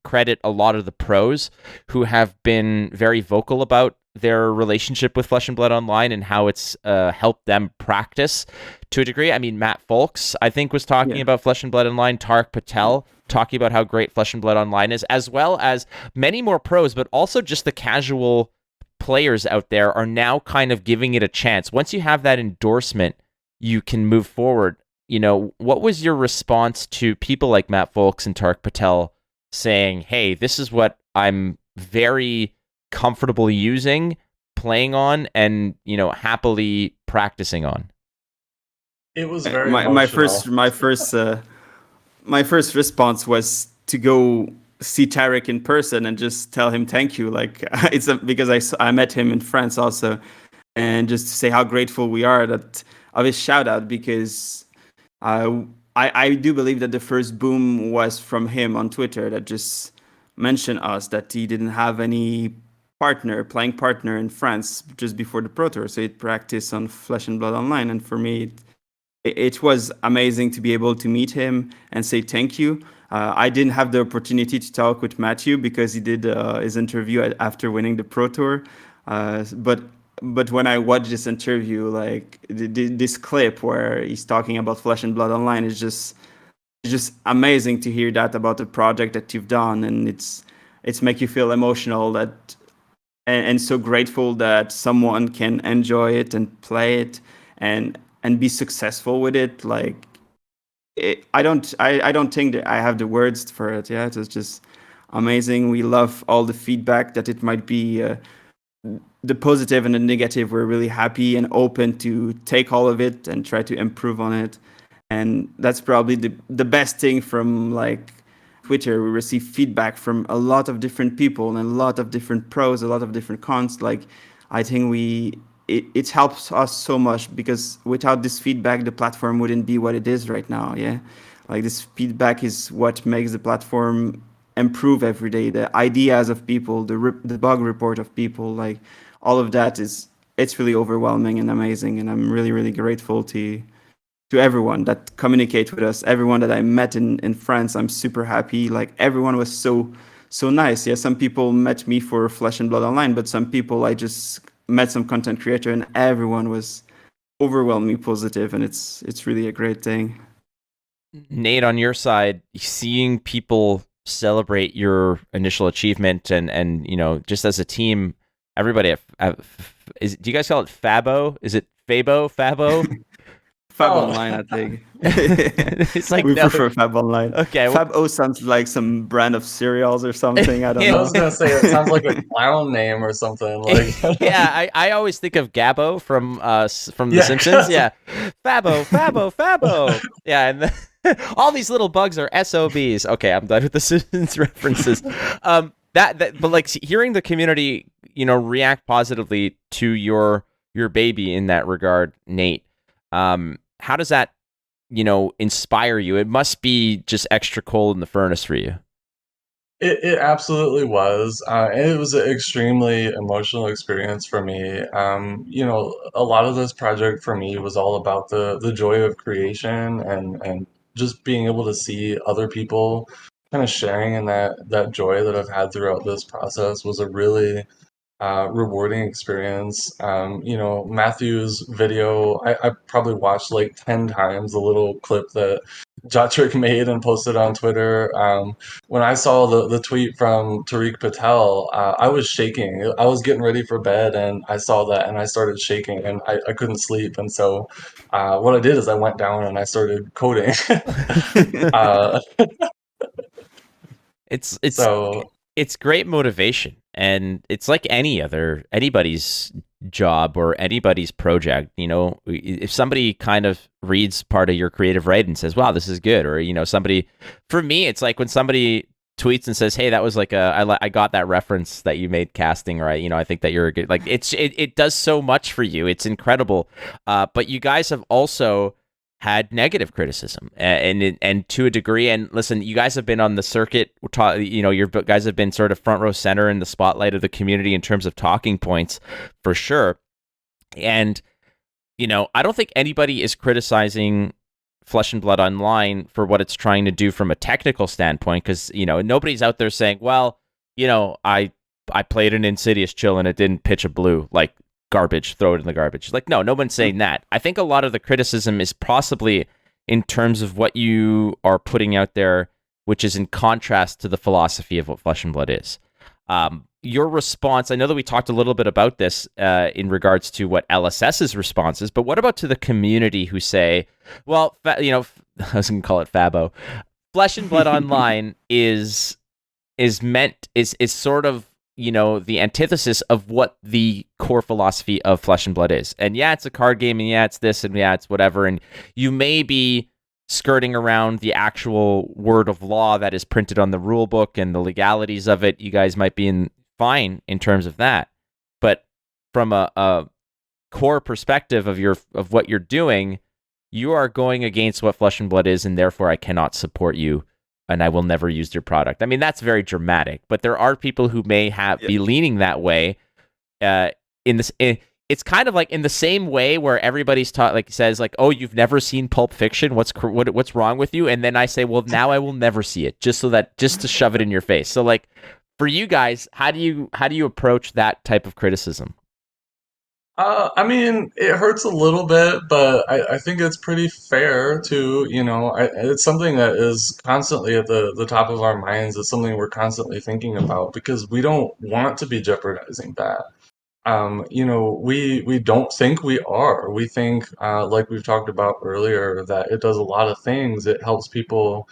credit a lot of the pros who have been very vocal about their relationship with Flesh and Blood Online and how it's helped them practice to a degree. I mean, Matt Folks, I think, was talking Yeah. about Flesh and Blood Online. Tarek Patel talking about how great Flesh and Blood Online is, as well as many more pros, but also just the casual players out there are now kind of giving it a chance. Once you have that endorsement, you can move forward. What was your response to people like Matt Folks and Tarek Patel saying, hey, this is what I'm very comfortable using, playing on, and happily practicing on? it was very My emotional. first my first response was to go see Tarek in person and just tell him thank you. Like because I met him in France also, and just to say how grateful we are that of his shout out, because I do believe that the first boom was from him on Twitter, that just mentioned us that he didn't have any playing partner in France just before the Pro Tour, so he'd practice on Flesh and Blood Online. And for me, it was amazing to be able to meet him and say thank you. I didn't have the opportunity to talk with Matthew because he did his interview after winning the Pro Tour. But when I watched this interview, like this clip where he's talking about Flesh and Blood Online, it's just amazing to hear that about the project that you've done, and it's make you feel emotional that and so grateful that someone can enjoy it and play it and be successful with it. Like I don't think that I have the words for it. Yeah, it was just amazing. We love all the feedback that it might be. The positive and the negative, we're really happy and open to take all of it and try to improve on it. And that's probably the best thing from like Twitter. We receive feedback from a lot of different people and a lot of different pros, a lot of different cons. Like I think it helps us so much, because without this feedback, the platform wouldn't be what it is right now. Yeah, like this feedback is what makes the platform improve every day. The ideas of people, the bug report of people, like all of that it's really overwhelming and amazing. And I'm really really grateful to everyone that communicate with us, everyone that I met in France. I'm super happy. Like everyone was so nice. Yeah, some people met me for Flesh and Blood Online, but some people I just met some content creator, and everyone was overwhelmingly positive, and it's really a great thing. Nate, on your side, seeing people celebrate your initial achievement and just as a team, everybody do you guys call it FABO? Is it FABO? Fab Oh. Online, I think. It's like we no. prefer Fab Online. Okay, well, Fab O sounds like some brand of cereals or something. I don't I know. was gonna say it sounds like a clown name or something. Like yeah, I always think of Gabbo from The Yeah. Simpsons. Yeah, Fabo. Yeah, and all these little bugs are SOBs. Okay, I'm done with the Simpsons references. But like hearing the community, react positively to your baby in that regard, Nate. How does that, inspire you? It must be just extra cold in the furnace for you. It absolutely was. It was an extremely emotional experience for me. A lot of this project for me was all about the joy of creation and just being able to see other people kind of sharing in that joy that I've had throughout this process was a really rewarding experience. Matthew's video, I probably watched like 10 times the little clip that Jotrick made and posted on Twitter. When I saw the tweet from Tariq Patel, I was shaking. I was getting ready for bed and I saw that and I started shaking and I couldn't sleep. And so what I did is I went down and I started coding. uh, It's so it's great motivation, and it's like anybody's job or anybody's project. If somebody kind of reads part of your creative write and says, wow, this is good, or somebody, for me, it's like when somebody tweets and says, hey, that was like I got that reference that you made casting, right? I think that you're a good, like, it does so much for you. It's incredible. But you guys have also had negative criticism, and to a degree. And listen, you guys have been on the circuit. You guys have been sort of front row center in the spotlight of the community in terms of talking points, for sure. And I don't think anybody is criticizing Flesh and Blood Online for what it's trying to do from a technical standpoint, because nobody's out there saying, well, I played an Insidious chill and it didn't pitch a blue, like, garbage, throw it in the garbage. Like, no one's saying that. I think a lot of the criticism is possibly in terms of what you are putting out there, which is in contrast to the philosophy of what Flesh and Blood is. Your response, I know that we talked a little bit about this in regards to what LSS's response is, but what about to the community who say, well, I was going to call it Fabo. Flesh and Blood Online is sort of the antithesis of what the core philosophy of Flesh and Blood is. And yeah, it's a card game, and yeah, it's this, and yeah, it's whatever. And you may be skirting around the actual word of law that is printed on the rule book and the legalities of it. You guys might be fine in terms of that. But from a core perspective of what you're doing, you are going against what Flesh and Blood is, and therefore I cannot support you, and I will never use your product. I mean, that's very dramatic, but there are people who may be leaning that way. It's kind of like in the same way where everybody's says like, "Oh, you've never seen Pulp Fiction? What's wrong with you?" And then I say, "Well, now I will never see it," just to shove it in your face. So, like, for you guys, how do you approach that type of criticism? I mean, it hurts a little bit, but I think it's pretty fair to, it's something that is constantly at the top of our minds. It's something we're constantly thinking about because we don't want to be jeopardizing that. We don't think we are. We think, like we've talked about earlier, that it does a lot of things. It helps people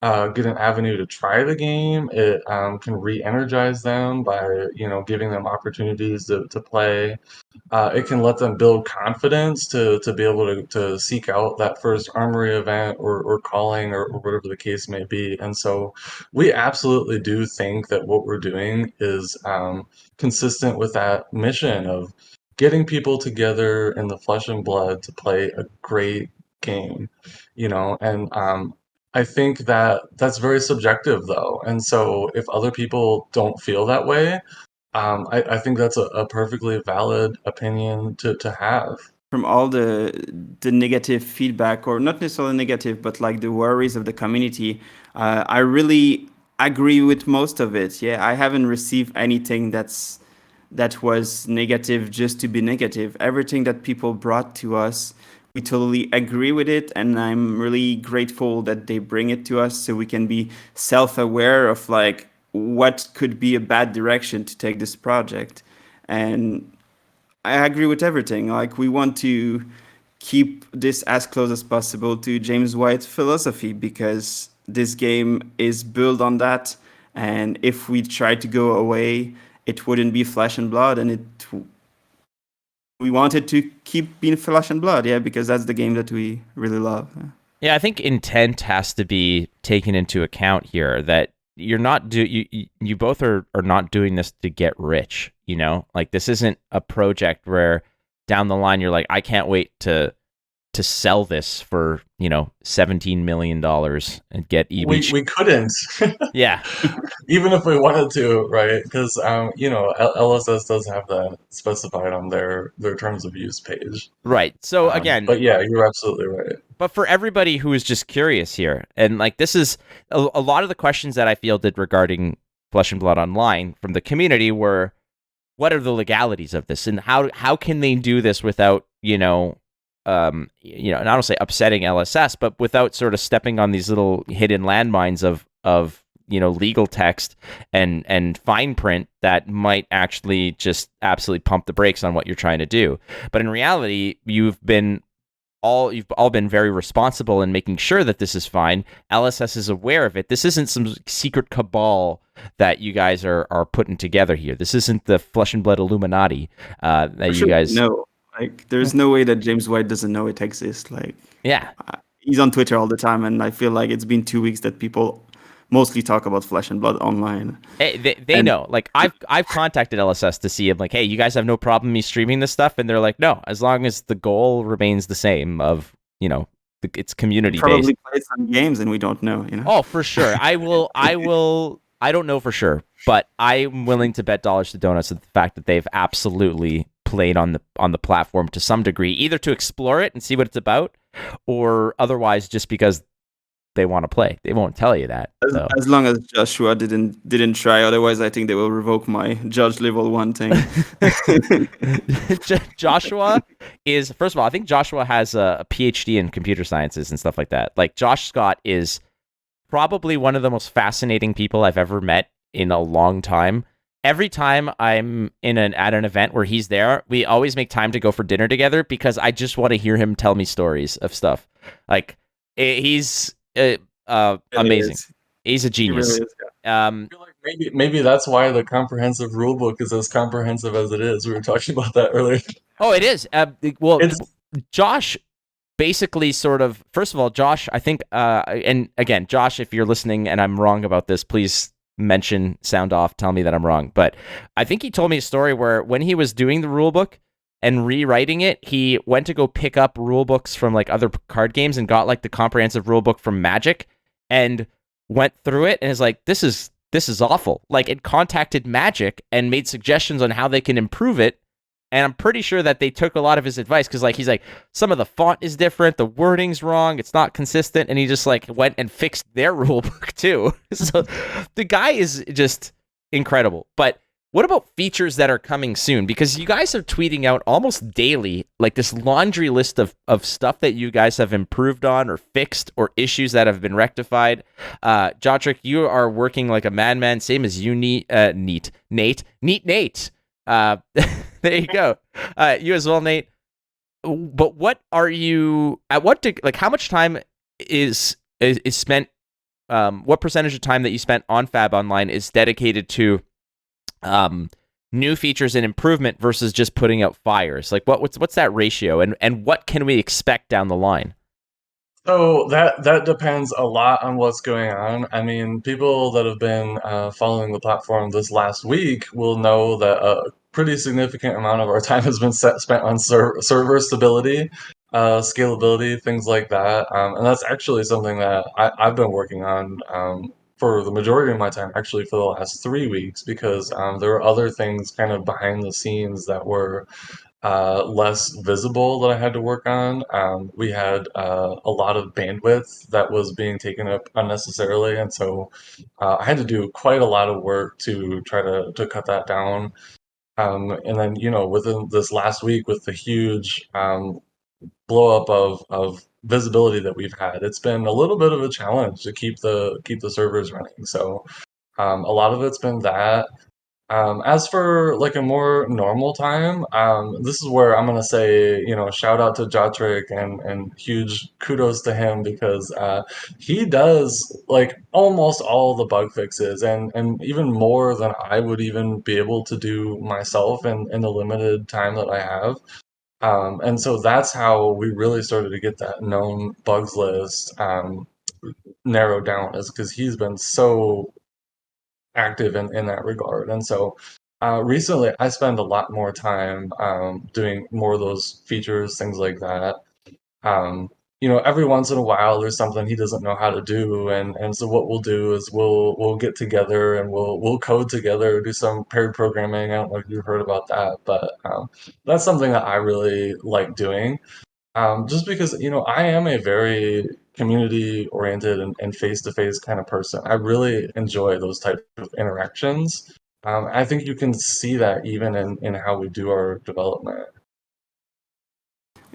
get an avenue to try the game. It can re-energize them by, giving them opportunities to play. It can let them build confidence to be able to seek out that first armory event or calling or whatever the case may be. And so we absolutely do think that what we're doing is consistent with that mission of getting people together in the flesh and blood to play a great game, and I think that that's very subjective though. And so if other people don't feel that way, I think that's a perfectly valid opinion to have. From all the negative feedback, or not necessarily negative, but like the worries of the community, I really agree with most of it. Yeah, I haven't received anything that was negative just to be negative. Everything that people brought to us, we totally agree with it, and I'm really grateful that they bring it to us so we can be self-aware of like what could be a bad direction to take this project. And I agree with everything. Like we want to keep this as close as possible to James White's philosophy because this game is built on that. And if we try to go away, it wouldn't be flesh and blood, and we wanted to keep being flesh and blood, yeah, because that's the game that we really love. Yeah, I think intent has to be taken into account here. That you're not you both are not doing this to get rich. Like this isn't a project where down the line you're like, I can't wait to sell this for $17 million and get each. We couldn't. Yeah. Even if we wanted to, right? Because LSS does have that specified on their terms of use page. Right. So again, but yeah, you're absolutely right. But for everybody who is just curious here, and like this is a lot of the questions that I fielded regarding Flesh and Blood Online from the community were, what are the legalities of this, and how can they do this without and I don't say upsetting LSS, but without sort of stepping on these little hidden landmines of legal text and fine print that might actually just absolutely pump the brakes on what you're trying to do. But in reality, you've all been very responsible in making sure that this is fine. LSS is aware of it. This isn't some secret cabal that you guys are putting together here. This isn't the Flesh and Blood Illuminati that you guys know. Like, there's no way that James White doesn't know it exists. Like, yeah, he's on Twitter all the time, and I feel like it's been 2 weeks that people mostly talk about Flesh and Blood Online. Hey, they know. Like, I've contacted LSS to see, like, hey, you guys have no problem me streaming this stuff, and they're like, no, as long as the goal remains the same of it's community based. Probably played some games and we don't know. Oh, for sure. I will. I don't know for sure, but I'm willing to bet dollars to donuts at the fact that they've absolutely played on the platform to some degree, either to explore it and see what it's about, or otherwise just because they want to play. They won't tell you that. As long as Joshua didn't try, otherwise I think they will revoke my judge level 1 thing. Joshua is, first of all, I think Joshua has a PhD in computer sciences and stuff like that. Like, Josh Scott is probably one of the most fascinating people I've ever met in a long time. Every time I'm at an event where he's there, we always make time to go for dinner together because I just want to hear him tell me stories of stuff. Like, he's amazing. He's a genius. Really is, yeah. I feel like maybe that's why the comprehensive rulebook is as comprehensive as it is. We were talking about that earlier. Oh, it is. Josh basically sort of, first of all, Josh, I think, and again, Josh, if you're listening and I'm wrong about this, please mention, sound off, tell me that I'm wrong. But I think he told me a story where when he was doing the rulebook and rewriting it, he went to go pick up rule books from like other card games and got like the comprehensive rule book from Magic and went through it and is like, this is awful. Like, it contacted Magic and made suggestions on how they can improve it. And I'm pretty sure that they took a lot of his advice because, like, he's like, some of the font is different, the wording's wrong, it's not consistent, and he just like went and fixed their rule book too. So the guy is just incredible. But what about features that are coming soon? Because you guys are tweeting out almost daily, like this laundry list of stuff that you guys have improved on or fixed or issues that have been rectified. Jotrick, you are working like a madman, same as you, Nate. Nate. There you go. You as well, Nate. But what are you at? How much time is spent? What percentage of time that you spent on FAB Online is dedicated to new features and improvement versus just putting out fires? Like what's that ratio, and what can we expect down the line? So that depends a lot on what's going on. I mean, people that have been following the platform this last week will know that a pretty significant amount of our time has been spent on server stability, scalability, things like that. And that's actually something that I've been working on for the majority of my time, actually for the last 3 weeks, because there were other things kind of behind the scenes that were less visible that I had to work on. We had a lot of bandwidth that was being taken up unnecessarily, and so I had to do quite a lot of work to try to cut that down. And then, within this last week, with the huge blow up of visibility that we've had, it's been a little bit of a challenge to keep the servers running. So a lot of it's been that. As for like a more normal time, this is where I'm gonna say, shout out to Jotrick and huge kudos to him because he does like almost all the bug fixes and even more than I would even be able to do myself in the limited time that I have. And so that's how we really started to get that known bugs list narrowed down, is because he's been so active in that regard. And so recently I spend a lot more time doing more of those features, things like that. Um, every once in a while there's something he doesn't know how to do, and so what we'll do is we'll get together and we'll code together, do some paired programming. I don't know if you've heard about that, but that's something that I really like doing. Just because, I am a very community oriented and face to face kind of person. I really enjoy those types of interactions. I think you can see that even in how we do our development.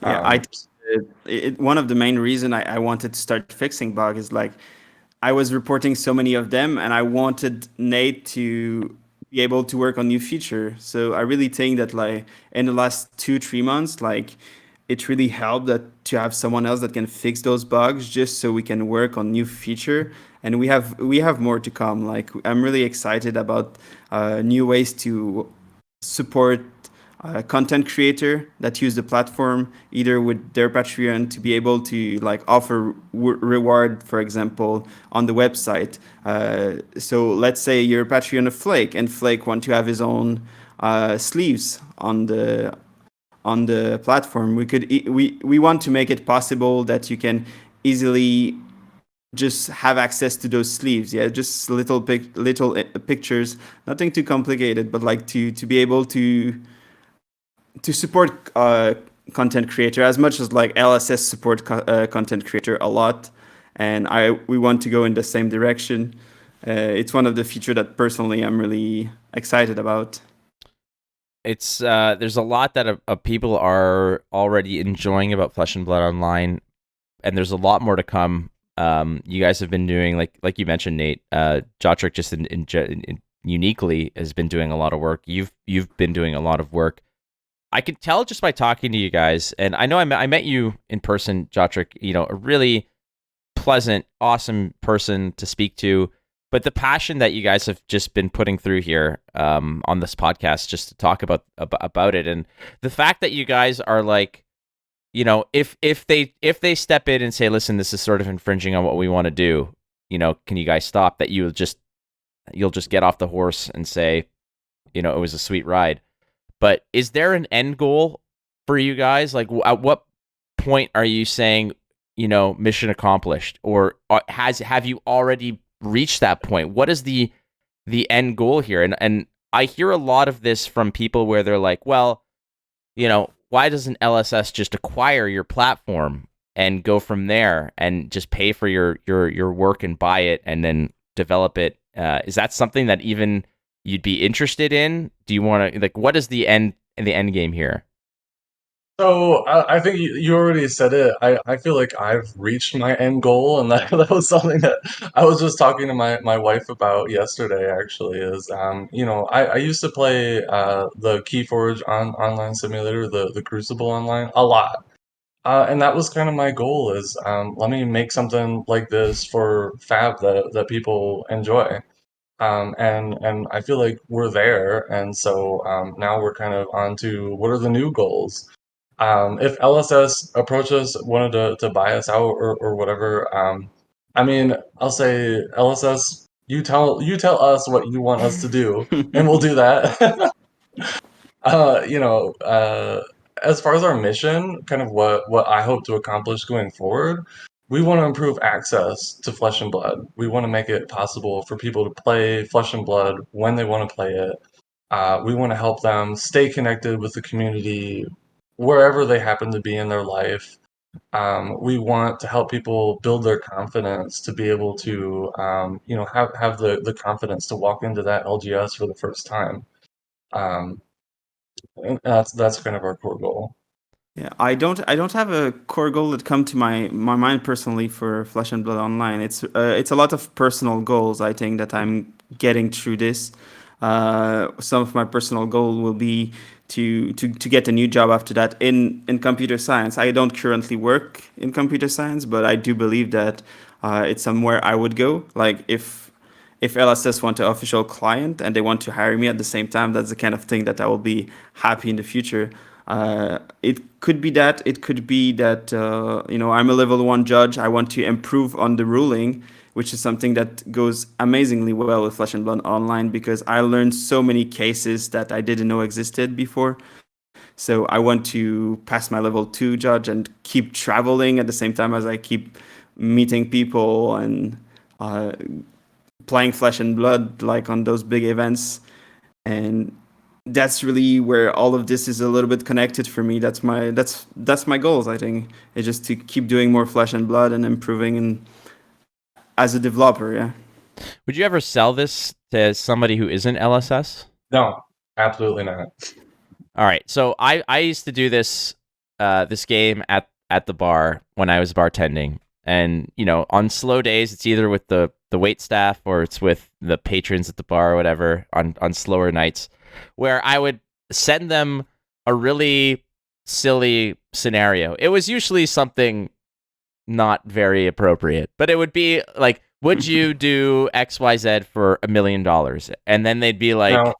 Yeah, I Um, one of the main reason I wanted to start fixing bug is like I was reporting so many of them, and I wanted Nate to be able to work on new feature. So I really think that like in the last 2-3 months, like it really helped that to have someone else that can fix those bugs, just so we can work on new feature. And we have more to come. Like I'm really excited about new ways to support content creator that use the platform either with their Patreon to be able to like offer reward, for example, on the website. So let's say you're a Patreon of Flake, and Flake want to have his own sleeves on the platform. We want to make it possible that you can easily just have access to those sleeves. Yeah, just little pictures, nothing too complicated, but like to be able to support content creator as much as like LSS support content creator a lot, and we want to go in the same direction. It's one of the feature that personally I'm really excited about. It's there's a lot that people are already enjoying about Flesh and Blood Online, and there's a lot more to come. You guys have been doing like you mentioned, Nate. Jotrick just uniquely has been doing a lot of work. You've been doing a lot of work. I can tell just by talking to you guys, and I know I met you in person, Jotrick. A really pleasant, awesome person to speak to. But the passion that you guys have just been putting through here on this podcast, just to talk about it, and the fact that you guys are like, if they step in and say, listen, this is sort of infringing on what we want to do, can you guys stop? That you'll just get off the horse and say, it was a sweet ride. But is there an end goal for you guys? Like, at what point are you saying, mission accomplished, or have you already reached that point? What is the end goal here? And I hear a lot of this from people where they're like, well, why doesn't LSS just acquire your platform and go from there and just pay for your work and buy it and then develop it? Is that something that even you'd be interested in? Do you want to like what is the end game here? So I think you already said it. I feel like I've reached my end goal, and that was something that I was just talking to my wife about yesterday. Actually, is I used to play the Keyforge online simulator, the Crucible online, a lot, and that was kind of my goal. Is let me make something like this for FAB that people enjoy. And I feel like we're there, and so now we're kind of on to what are the new goals. If LSS approaches wanted to buy us out or whatever, I mean, I'll say LSS, you tell us what you want us to do, and we'll do that. uh, you know, uh, as far as our mission, kind of what I hope to accomplish going forward, we want to improve access to Flesh and Blood. We want to make it possible for people to play Flesh and Blood when they want to play it. We want to help them stay connected with the community wherever they happen to be in their life. We want to help people build their confidence to be able to, have the confidence to walk into that LGS for the first time. Um, and that's kind of our core goal. Yeah, I don't have a core goal that come to my mind personally for Flesh and Blood Online. It's a lot of personal goals, I think, that I'm getting through this. Some of my personal goal will be to get a new job after that in computer science. I don't currently work in computer science, but I do believe that it's somewhere I would go. Like if LSS want an official client and they want to hire me at the same time, that's the kind of thing that I will be happy in the future. It could be that. It could be that I'm a level 1 judge. I want to improve on the ruling, which is something that goes amazingly well with Flesh and Blood Online because I learned so many cases that I didn't know existed before. So I want to pass my level 2 judge and keep traveling at the same time as I keep meeting people and uh, playing Flesh and Blood like on those big events. And that's really where all of this is a little bit connected for me. That's my goals, I think. It's just to keep doing more Flesh and Blood and improving and as a developer, yeah. Would you ever sell this to somebody who isn't LSS? No, absolutely not. All right. So I used to do this this game at the bar when I was bartending. And, on slow days, it's either with the wait staff or it's with the patrons at the bar or whatever on slower nights where I would send them a really silly scenario. It was usually something not very appropriate, but it would be like, would you do XYZ for $1 million? And then they'd be like, No.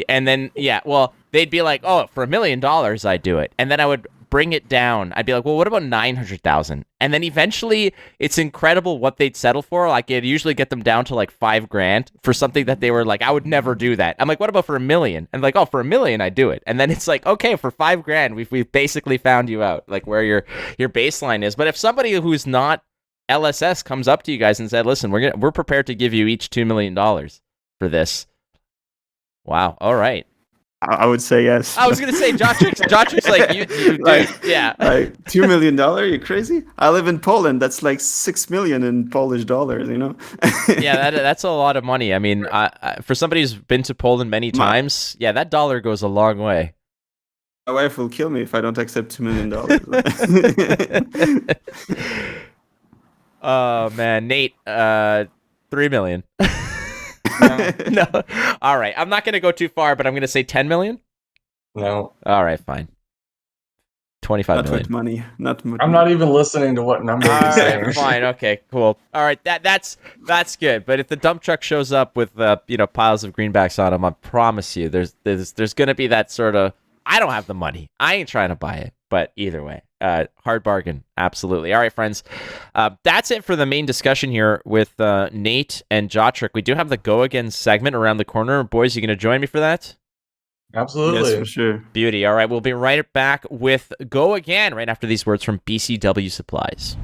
and then, well, they'd be like, oh, for $1 million, I'd do it. And then I would bring it down. I'd be like, well, what about 900,000? And then eventually it's incredible what they'd settle for. Like it'd usually get them down to like $5,000 for something that they were like, I would never do that. I'm like, what about for $1 million? And like, oh, for $1 million, I'd do it. And then it's like, okay, for $5,000, we've basically found you out, like where your baseline is. But if somebody who's not LSS comes up to you guys and said, listen, we're prepared to give you each $2 million for this. Wow. All right. I would say yes. I was gonna say Jotrick's like you like, yeah. Like $2 million? You crazy? I live in Poland. That's like 6 million in Polish dollars. Yeah, that's a lot of money. I mean, for somebody who's been to Poland many times, that dollar goes a long way. My wife will kill me if I don't accept $2 million. Oh man, Nate, 3 million. No. All right. I'm not going to go too far, but I'm going to say 10 million. No. All right, fine. 25 not million. With money. Not with I'm not even listening to what number you're saying. Fine. Okay, cool. All right. That's good. But if the dump truck shows up with piles of greenbacks on them, I promise you there's going to be that sort of, I don't have the money. I ain't trying to buy it. But either way, hard bargain. Absolutely. All right, friends. That's it for the main discussion here with Nate and Jotrick. We do have the Go Again segment around the corner. Boys, you going to join me for that? Absolutely. Yes, for sure. Beauty. All right, we'll be right back with Go Again right after these words from BCW Supplies.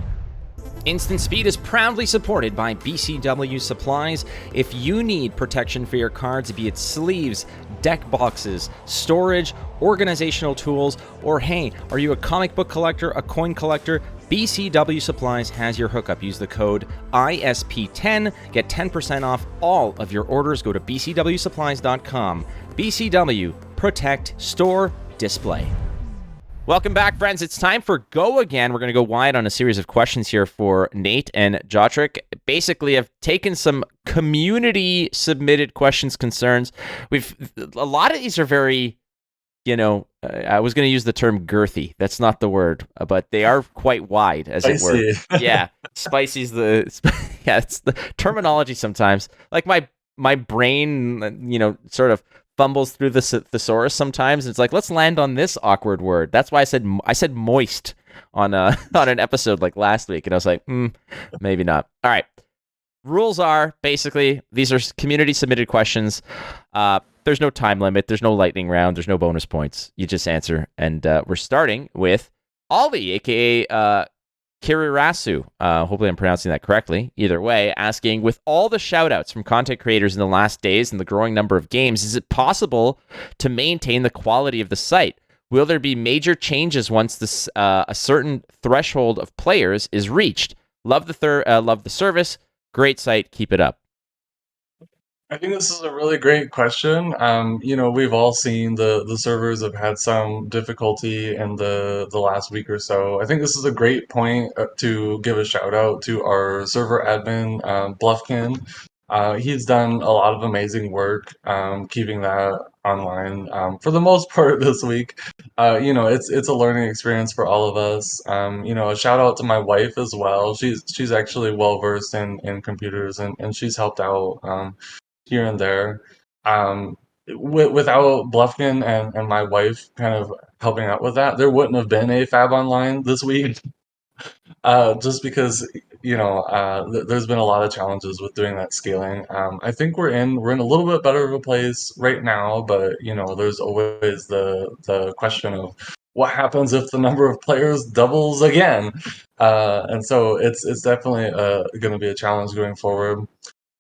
Instant Speed is proudly supported by BCW Supplies. If you need protection for your cards, be it sleeves, deck boxes, storage, organizational tools, or hey, are you a comic book collector, a coin collector? BCW Supplies has your hookup. Use the code ISP10. Get 10% off all of your orders. Go to bcwsupplies.com. BCW, protect, store, display. Welcome back, friends. It's time for Go Again. We're going to go wide on a series of questions here for Nate and Jotrick. Basically, I've taken some community-submitted questions, concerns. A lot of these are very, I was going to use the term girthy. That's not the word, but they are quite wide, as it were. Yeah, spicy is it's the terminology sometimes. Like my brain, sort of fumbles through the thesaurus sometimes. It's like, let's land on this awkward word. That's why I said moist on on an episode like last week, and I was like, maybe not. All right. Rules are basically these are community submitted questions. There's no time limit. There's no lightning round. There's no bonus points. You just answer, and we're starting with Ollie, aka Kirirasu, hopefully I'm pronouncing that correctly, either way, asking, with all the shout-outs from content creators in the last days and the growing number of games, is it possible to maintain the quality of the site? Will there be major changes once a certain threshold of players is reached? Love the service. Great site. Keep it up. I think this is a really great question. We've all seen the servers have had some difficulty in the last week or so. I think this is a great point to give a shout out to our server admin, Bluffkin. He's done a lot of amazing work keeping that online for the most part this week. It's a learning experience for all of us. A shout out to my wife as well. She's actually well versed in computers and she's helped out here and there. Without Bluffkin and my wife kind of helping out with that, there wouldn't have been a FAB Online this week. Just because there's been a lot of challenges with doing that scaling. I think we're in a little bit better of a place right now, but there's always the question of what happens if the number of players doubles again, and so it's definitely going to be a challenge going forward.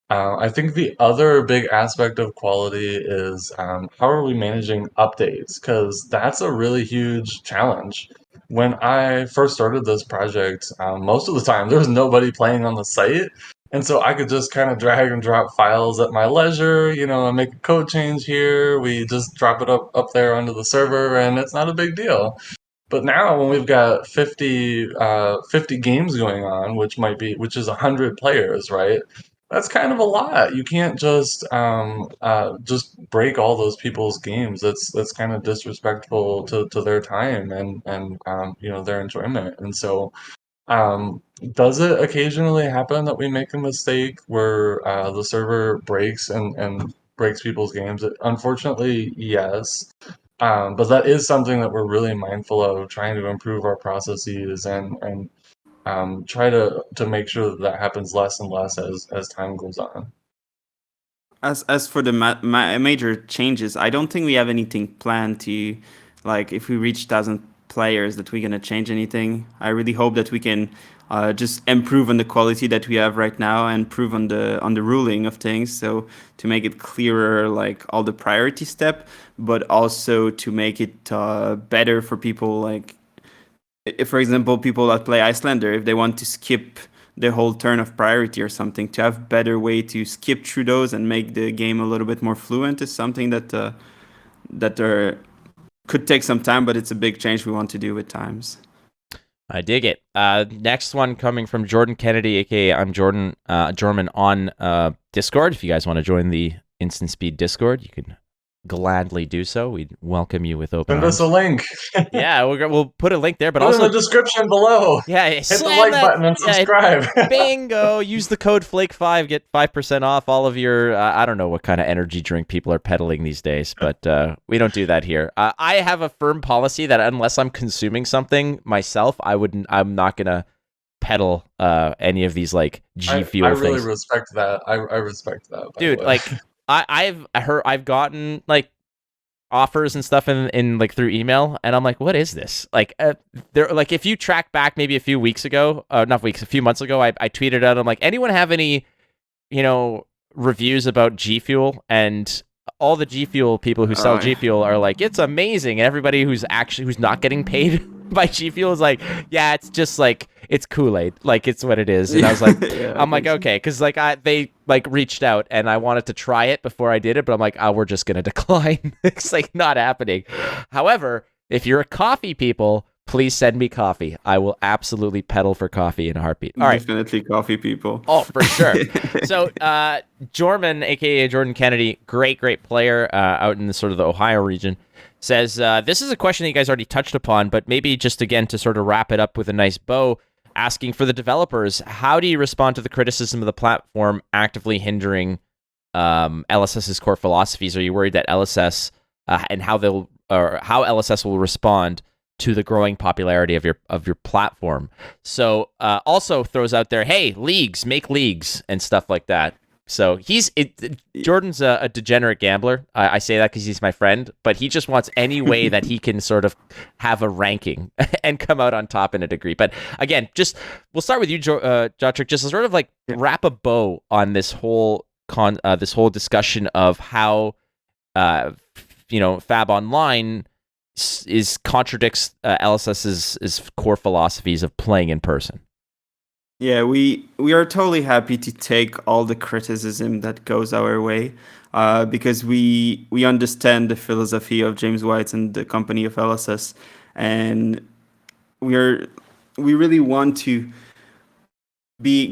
I think the other big aspect of quality is how are we managing updates? Because that's a really huge challenge. When I first started this project, most of the time there was nobody playing on the site. And so I could just kind of drag and drop files at my leisure, and make a code change here. We just drop it up there onto the server, and it's not a big deal. But now when we've got 50 games going on, which is 100 players, right? That's kind of a lot. You can't just break all those people's games. That's kind of disrespectful to their time and their enjoyment. And so does it occasionally happen that we make a mistake where the server breaks and breaks people's games? Unfortunately, yes. But that is something that we're really mindful of, trying to improve our processes and try to make sure that happens less and less as time goes on. As for the major changes, I don't think we have anything planned to, like, if we reach 1,000 players, that we're gonna change anything. I really hope that we can just improve on the quality that we have right now and improve on the ruling of things. So to make it clearer, like all the priority step, but also to make it better for people. Like, if, for example, people that play Icelander, if they want to skip the whole turn of priority or something, to have better way to skip through those and make the game a little bit more fluent is something that could take some time, but it's a big change we want to do with times. I dig it. Next one coming from Jordan Kennedy, aka I'm Jordan German on Discord. If you guys want to join the Instant Speed Discord, you can gladly do so. We'd welcome you with open arms. Send us a link. Yeah, we'll put a link there, but put also in the description below. Yeah, hit the like button and subscribe. Bingo! Use the code Flake5, get 5% off all of your. I don't know what kind of energy drink people are peddling these days, but we don't do that here. I have a firm policy that unless I'm consuming something myself, I'm not gonna peddle any of these like G Fuel things. I really respect that. I respect that, dude. Like I've gotten like offers and stuff in like through email, and I'm like, what is this? Like, they're like, if you track back maybe a few weeks ago, a few months ago, I tweeted out, I'm like, anyone have any, reviews about G Fuel? And all the G Fuel people who sell G Fuel are like, it's amazing, and everybody who's not getting paid by G Fuel is like, yeah, it's just like, it's Kool-Aid, like it's what it is. And I was like, I'm like, okay, because like they like reached out and I wanted to try it before I did it, but I'm like, oh, we're just gonna decline. It's like not happening. However, if you're a coffee people, please send me coffee. I will absolutely pedal for coffee in a heartbeat. All right, definitely coffee people. Oh, for sure. So Jorman, aka Jordan Kennedy, great player out in the sort of the Ohio region, says this is a question that you guys already touched upon, but maybe just again to sort of wrap it up with a nice bow, asking for the developers, how do you respond to the criticism of the platform actively hindering LSS's core philosophies? Are you worried that LSS and how LSS will respond to the growing popularity of your platform? So also throws out there, hey, leagues, make leagues and stuff like that. So Jordan's a degenerate gambler. I say that because he's my friend, but he just wants any way that he can sort of have a ranking and come out on top in a degree. But again, we'll start with you, Jotrick, just to sort of like wrap a bow on this whole discussion of how FAB Online contradicts LSS's core philosophies of playing in person. Yeah, we are totally happy to take all the criticism that goes our way, because we understand the philosophy of James White and the company of LSS, and we really want to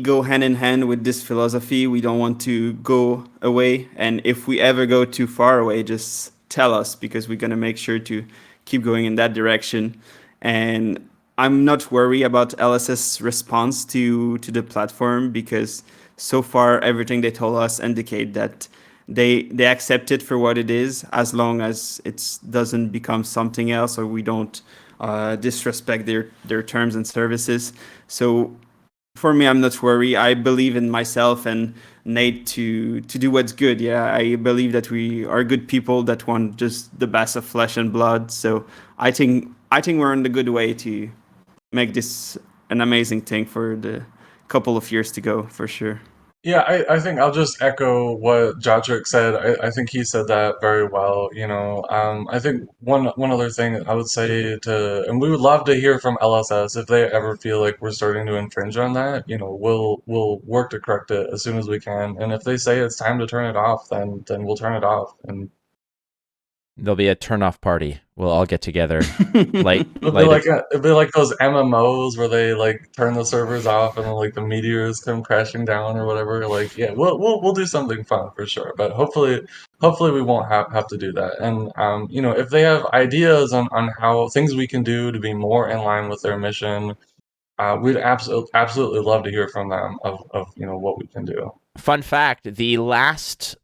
go hand in hand with this philosophy. We don't want to go away, and if we ever go too far away, just tell us, because we're gonna make sure to keep going in that direction. And I'm not worried about LSS response to the platform, because so far everything they told us indicate that they accept it for what it is, as long as it doesn't become something else, or we don't disrespect their terms and services. So for me, I'm not worried. I believe in myself and Nate to do what's good. Yeah, I believe that we are good people that want just the best of flesh and blood. So I think we're on the good way to make this an amazing thing for the couple of years to go, for sure. Yeah, I think I'll just echo what Jotrick said. I think he said that very well. I think one other thing I would say and we would love to hear from LSS if they ever feel like we're starting to infringe on that. We'll work to correct it as soon as we can. And if they say it's time to turn it off, then we'll turn it off. And there'll be a turn-off party. We'll all get together. It'll be like those MMOs where they like turn the servers off and then like the meteors come crashing down or whatever. Like, yeah, we'll do something fun for sure. But hopefully we won't have to do that. And if they have ideas on how things we can do to be more in line with their mission, we'd absolutely love to hear from them of what we can do. Fun fact: the last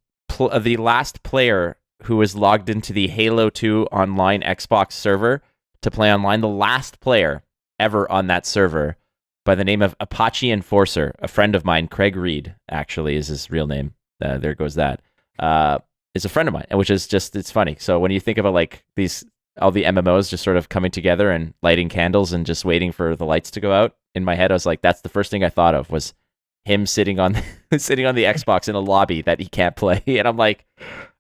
player who was logged into the Halo 2 online Xbox server to play online, the last player ever on that server, by the name of Apache Enforcer, a friend of mine, Craig Reed, actually is his real name. There goes that. Is a friend of mine, which is just, it's funny. So when you think about like all the MMOs just sort of coming together and lighting candles and just waiting for the lights to go out, in my head, I was like, that's the first thing I thought of, was him sitting on the Xbox in a lobby that he can't play. And I'm like,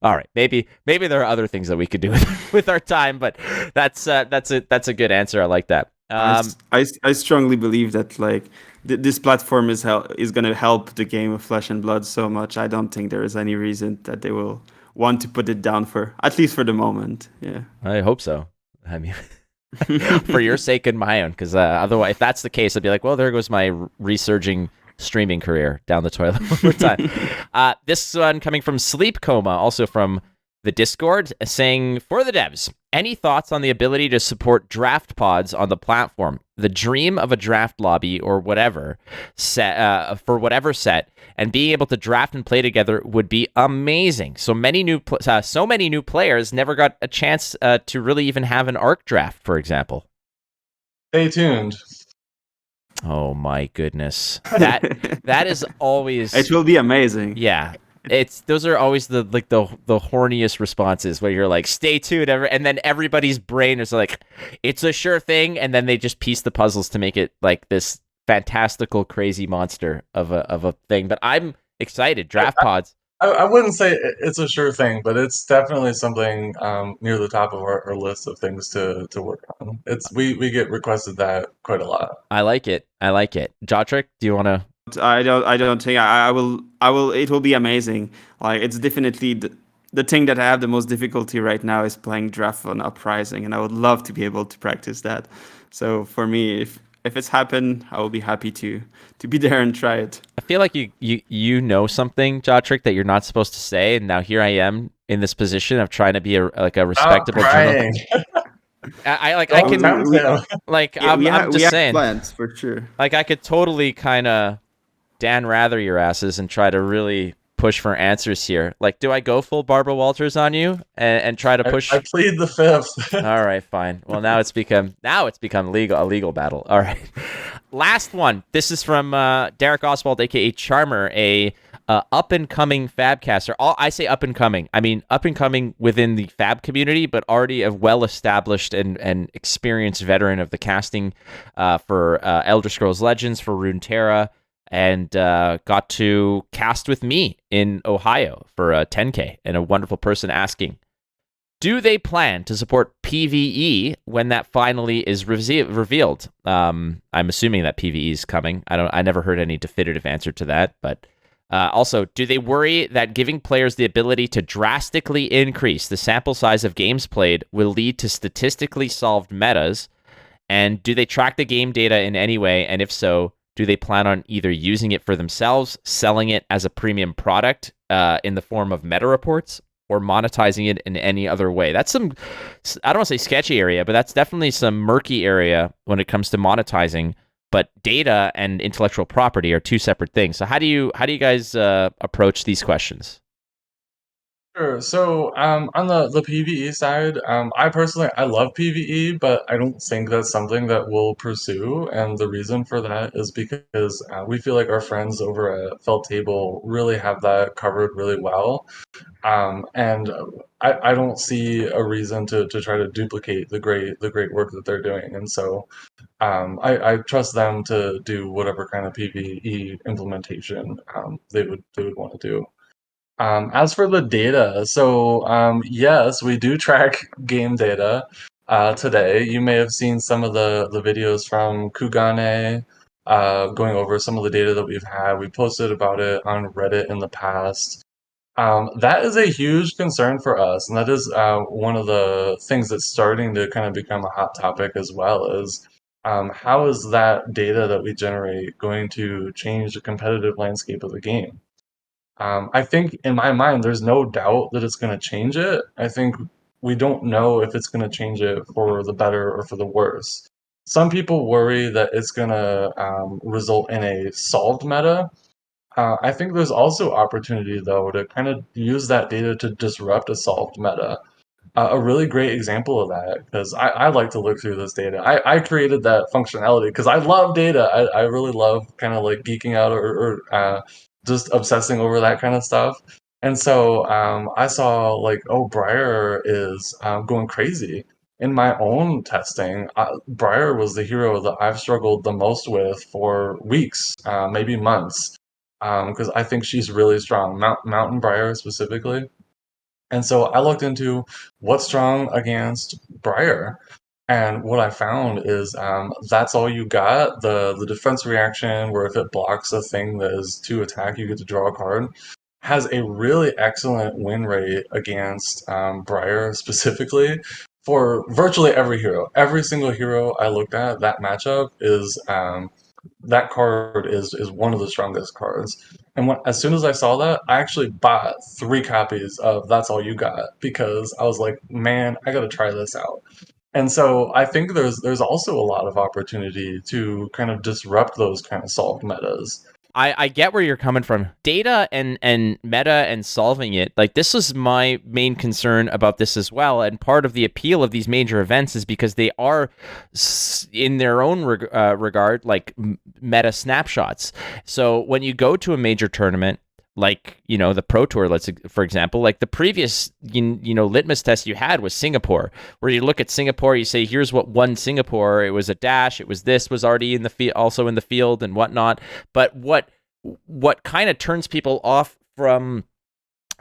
all right, maybe there are other things that we could do with our time, but that's a good answer. I like that. I strongly believe that like this platform is going to help the game of Flesh and Blood so much. I don't think there is any reason that they will want to put it down, for at least for the moment. Yeah, I hope so. I mean, for your sake and my own, because otherwise, if that's the case, I'd be like, well, there goes my resurging streaming career down the toilet one more time. This one coming from Sleep Coma, also from the Discord, saying, for the devs, any thoughts on the ability to support draft pods on the platform? The dream of a draft lobby or whatever set for whatever set, and being able to draft and play together would be amazing. So many new players never got a chance to really even have an ARC draft, for example. Stay tuned. Oh my goodness. That is always... It will be amazing. Yeah. those are always the horniest responses where you're like, stay tuned, and then everybody's brain is like, it's a sure thing, and then they just piece the puzzles to make it like this fantastical, crazy monster of a thing. But I'm excited. Draft pods. I wouldn't say it's a sure thing, but it's definitely something near the top of our list of things to work on. We get requested that quite a lot. I like it. Jotrick, do you want to? I don't think I will. It will be amazing. Like, it's definitely the thing that I have the most difficulty right now is playing draft on Uprising, and I would love to be able to practice that. So for me, if it's happened, I will be happy to be there and try it. I feel like you know something, Jotrick, that you're not supposed to say, and now here I am in this position of trying to be a respectable journalist. I can I'm just saying, plans for sure. Like, I could totally kind of Dan Rather your asses and try to really push for answers here. Like, do I go full Barbara Walters on you and try to push? I plead the fifth. All right, fine. Well, now it's become a legal battle. All right. Last one. This is from Derek Oswald, aka Charmer, a up and coming Fabcaster. I say up and coming. I mean up and coming within the Fab community, but already a well established and experienced veteran of the casting for Elder Scrolls Legends, for Runeterra, and got to cast with me in Ohio for a 10K, and a wonderful person asking, do they plan to support PvE when that finally is revealed? I'm assuming that PvE is coming. I never heard any definitive answer to that, but also, do they worry that giving players the ability to drastically increase the sample size of games played will lead to statistically solved metas? And do they track the game data in any way? And if so, do they plan on either using it for themselves, selling it as a premium product in the form of meta reports, or monetizing it in any other way? That's some, I don't want to say sketchy area, but that's definitely some murky area when it comes to monetizing. But data and intellectual property are two separate things. So how do you guys approach these questions? Sure. So on the PvE side, I love PvE, but I don't think that's something that we'll pursue. And the reason for that is because we feel like our friends over at Felt Table really have that covered really well. And I don't see a reason to try to duplicate the great work that they're doing. And so I trust them to do whatever kind of PvE implementation they would want to do. As for the data, so yes, we do track game data today. You may have seen some of the videos from Kugane going over some of the data that we've had. We posted about it on Reddit in the past. That is a huge concern for us, and that is one of the things that's starting to kind of become a hot topic as well, is how is that data that we generate going to change the competitive landscape of the game? I think in my mind, there's no doubt that it's going to change it. I think we don't know if it's going to change it for the better or for the worse. Some people worry that it's going to result in a solved meta. I think there's also opportunity, though, to kind of use that data to disrupt a solved meta. A really great example of that, because I like to look through this data. I created that functionality because I love data. I really love kind of like geeking out or just obsessing over that kind of stuff. And so I saw like, oh, Briar is going crazy. In my own testing, Briar was the hero that I've struggled the most with for weeks, maybe months, because I think she's really strong. Mountain Briar specifically. And so I looked into what's strong against Briar. And what I found is that's all you got. The defense reaction, where if it blocks a thing that is to attack, you get to draw a card, has a really excellent win rate against Briar specifically for virtually every hero. Every single hero I looked at, that matchup is that card is one of the strongest cards. And as soon as I saw that, I actually bought 3 copies of That's All You Got because I was like, man, I got to try this out. And so I think there's also a lot of opportunity to kind of disrupt those kind of solved metas. I get where you're coming from. Data and meta and solving it, like, this is my main concern about this as well. And part of the appeal of these major events is because they are, in their own regard, like meta snapshots. So when you go to a major tournament, like, the Pro Tour, for example, like the previous, litmus test you had was Singapore, where you look at Singapore, you say, here's what won Singapore. It was a dash. It was this, was already in the field, also in the field and whatnot. But what kind of turns people off from,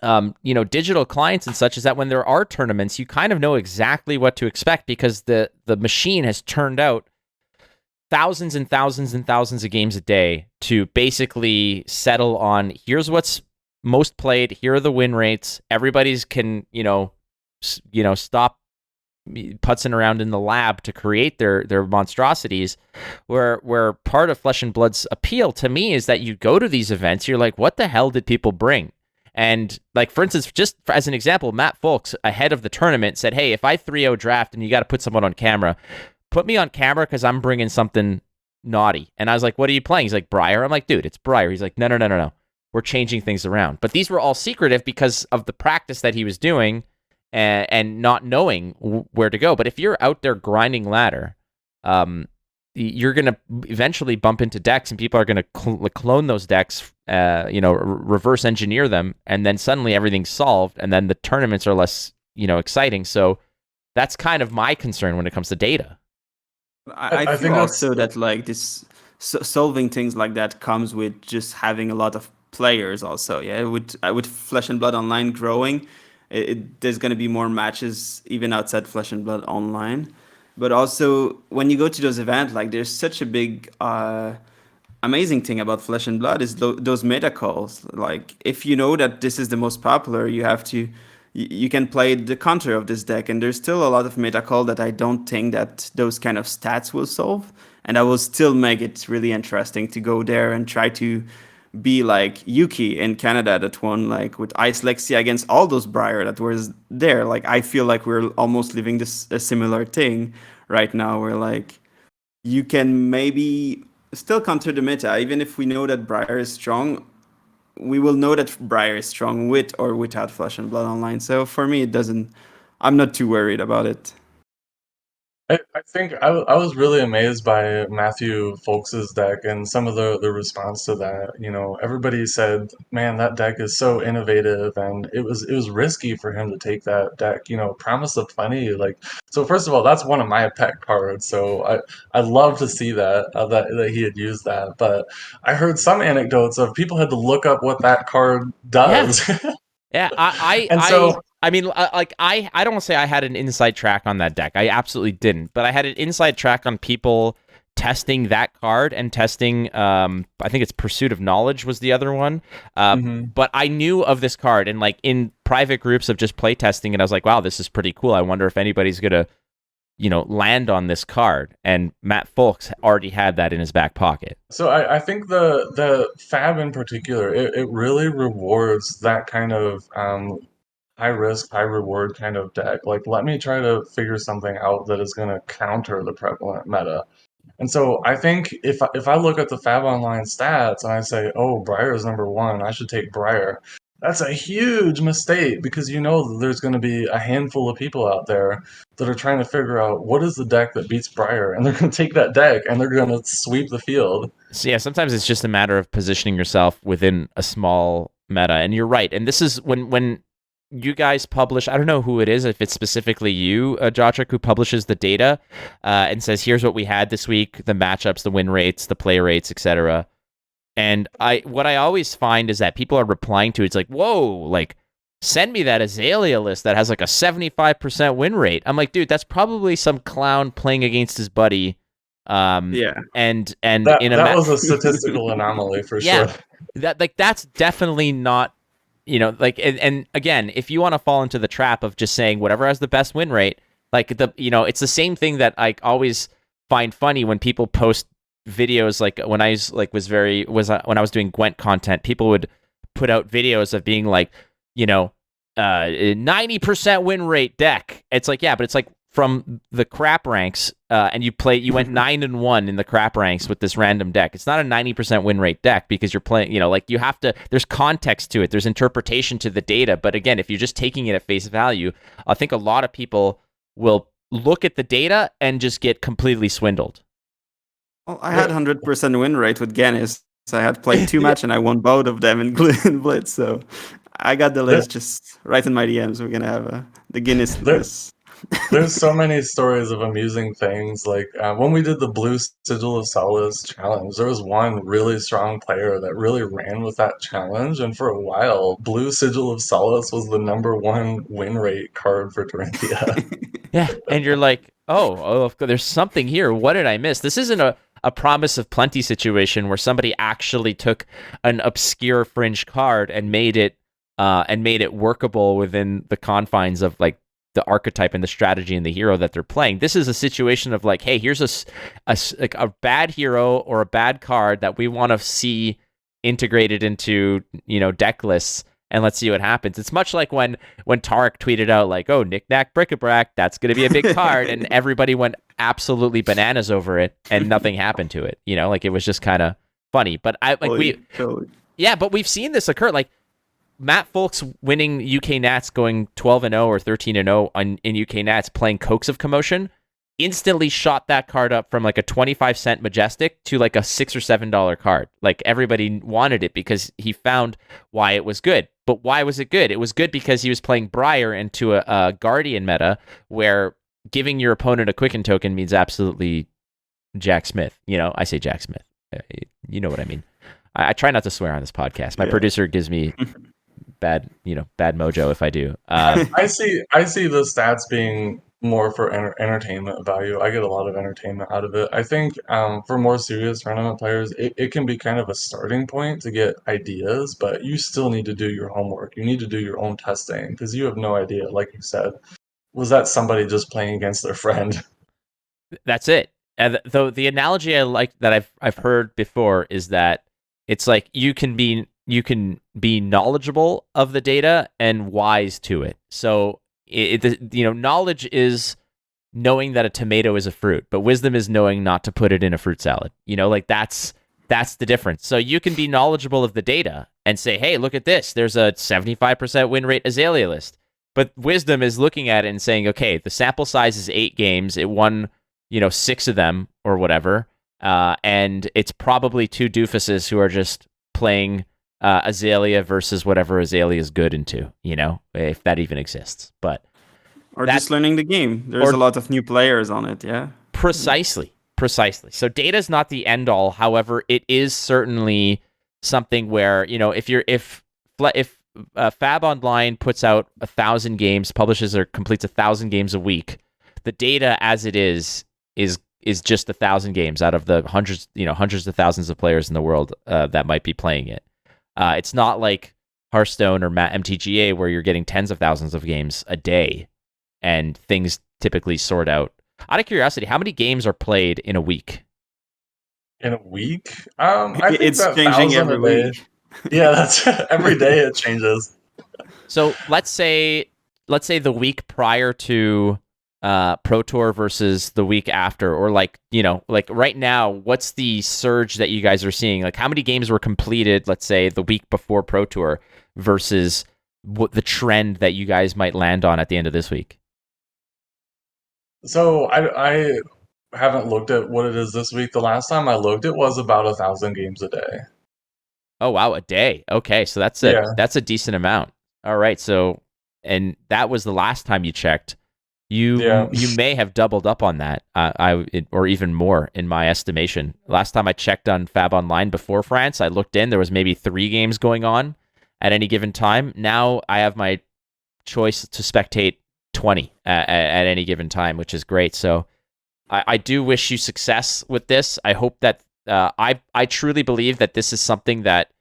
digital clients and such is that when there are tournaments, you kind of know exactly what to expect because the machine has turned out thousands and thousands and thousands of games a day to basically settle on, here's what's most played, here are the win rates. Everybody's can, stop putzing around in the lab to create their monstrosities, where part of Flesh and Blood's appeal to me is that you go to these events, you're like, what the hell did people bring? And like, for instance, just as an example, Matt Folks ahead of the tournament said, hey, if I 3-0 draft and you got to put someone on camera, put me on camera because I'm bringing something naughty. And I was like, what are you playing? He's like, Briar. I'm like, dude, it's Briar. He's like, no. We're changing things around. But these were all secretive because of the practice that he was doing and not knowing where to go. But if you're out there grinding ladder, you're going to eventually bump into decks and people are going to clone those decks, reverse engineer them. And then suddenly everything's solved. And then the tournaments are less, exciting. So that's kind of my concern when it comes to data. I feel also that like this solving things like that comes with just having a lot of players also. Yeah, with Flesh and Blood Online growing, there's going to be more matches even outside Flesh and Blood Online. But also when you go to those events, like there's such a big amazing thing about Flesh and Blood is those meta calls. Like if you know that this is the most popular, you can play the counter of this deck, and there's still a lot of meta call that I don't think that those kind of stats will solve, and I will still make it really interesting to go there and try to be like Yuki in Canada that won like with Ice Lexia against all those Briar that was there. Like I feel like we're almost living a similar thing right now, where like you can maybe still counter the meta, even if we know that Briar is strong. We will know that Briar is strong with or without Flesh and Blood Online. So for me, I'm not too worried about it. I think I was really amazed by Matthew Folks's deck and some of the response to that. Everybody said, "Man, that deck is so innovative," and it was risky for him to take that deck. Promise of Plenty. So first of all, that's one of my pet cards. So I love to see that he had used that. But I heard some anecdotes of people had to look up what that card does. Yeah, and so. I mean, I don't want to say I had an inside track on that deck. I absolutely didn't. But I had an inside track on people testing that card and testing, I think it's Pursuit of Knowledge was the other one. But I knew of this card, and like in private groups of just play testing, and I was like, wow, this is pretty cool. I wonder if anybody's going to, land on this card. And Matt Folks already had that in his back pocket. So I think the FAB in particular, it really rewards that kind of high risk, high reward kind of deck. Like, let me try to figure something out that is going to counter the prevalent meta. And so I think if I look at the FAB Online stats and I say, oh, Briar is number one, I should take Briar, that's a huge mistake because that there's going to be a handful of people out there that are trying to figure out what is the deck that beats Briar, and they're going to take that deck and they're going to sweep the field. So yeah, sometimes it's just a matter of positioning yourself within a small meta, and you're right. And this is when you guys publish, I don't know who it is, if it's specifically you, Jotrick, who publishes the data and says, here's what we had this week, the matchups, the win rates, the play rates, etc. And what I always find is that people are replying to it's like, whoa, like, send me that Azalea list that has like a 75% win rate. I'm like, dude, that's probably some clown playing against his buddy. Yeah. And that was a statistical anomaly for sure. That's definitely not, and again, if you want to fall into the trap of just saying whatever has the best win rate, it's the same thing that I always find funny when people post videos. Like when I when I was doing Gwent content, people would put out videos of being like, 90% win rate deck. It's like, yeah, but it's like from the crap ranks, and you went 9-1 in the crap ranks with this random deck. It's not a 90% win rate deck because you're playing, you have to, there's context to it, there's interpretation to the data. But again, if you're just taking it at face value, I think a lot of people will look at the data and just get completely swindled. Well, I had 100% win rate with Gannis, So I had played 2 matches and I won both of them in Blitz. So I got the list just right in my DMs. We're gonna have the Guinness list. There's so many stories of amusing things. Like when we did the Blue Sigil of Solace challenge, there was one really strong player that really ran with that challenge, and for a while, Blue Sigil of Solace was the #1 win rate card for Dorinthia. Yeah, and you're like, oh, there's something here. What did I miss? This isn't a promise of plenty situation where somebody actually took an obscure fringe card and made it workable within the confines of like the archetype and the strategy and the hero that they're playing. This is a situation of like, hey, here's a bad hero or a bad card that we want to see integrated into, deck lists, and let's see what happens. It's much like when Tarek tweeted out like, oh, Knick-Knack Brick-a-Brack, that's going to be a big card, and everybody went absolutely bananas over it, and nothing happened to it. Like it was just kind of funny. But Totally. but we've seen this occur. Like Matt Folks winning UK Nats, going 12-0 or 13-0 in UK Nats, playing Cokes of Commotion, instantly shot that card up from like a 25-cent Majestic to like a $6 or $7 card. Like everybody wanted it because he found why it was good. But why was it good? It was good because he was playing Briar into a Guardian meta where giving your opponent a Quicken token means absolutely Jack Smith. I say Jack Smith. You know what I mean. I try not to swear on this podcast. My producer gives me bad mojo if I do. I see the stats being more for entertainment value. I get a lot of entertainment out of it. I think for more serious tournament players, it can be kind of a starting point to get ideas, but you still need to do your homework. You need to do your own testing because you have no idea, like you said, was that somebody just playing against their friend? That's it. And though the analogy I like that I've heard before is that it's like you can be knowledgeable of the data and wise to it. So knowledge is knowing that a tomato is a fruit, but wisdom is knowing not to put it in a fruit salad. That's the difference. So you can be knowledgeable of the data and say, hey, look at this. There's a 75% win rate Azalea list. But wisdom is looking at it and saying, okay, the sample size is 8 games. It won, 6 of them or whatever. And it's probably 2 doofuses who are just playing Azalea versus whatever Azalea is good into, if that even exists. But just learning the game. There's a lot of new players on it, yeah. Precisely. So data is not the end all. However, it is certainly something where, if FAB Online puts out 1,000 games, publishes or completes 1,000 games a week, the data as it is just 1,000 games out of the hundreds of thousands of players in the world that might be playing it. It's not like Hearthstone or MTGA where you're getting tens of thousands of games a day and things typically sort out. Out of curiosity, how many games are played in a week? In a week? I think it's that changing 1,000 every a day. week. Yeah, that's every day it changes. So let's say the week prior to Pro Tour versus the week after, or like right now, what's the surge that you guys are seeing? Like how many games were completed, let's say the week before Pro Tour versus what the trend that you guys might land on at the end of this week? So I haven't looked at what it is this week. The last time I looked, it was about 1,000 games a day. Oh wow, a day. Okay, so that's a decent amount. All right, so and that was the last time you checked. You may have doubled up on that, or even more in my estimation. Last time I checked on FAB Online before France, I looked in. There was maybe 3 games going on at any given time. Now I have my choice to spectate 20 at any given time, which is great. So I do wish you success with this. I hope that I truly believe that this is something that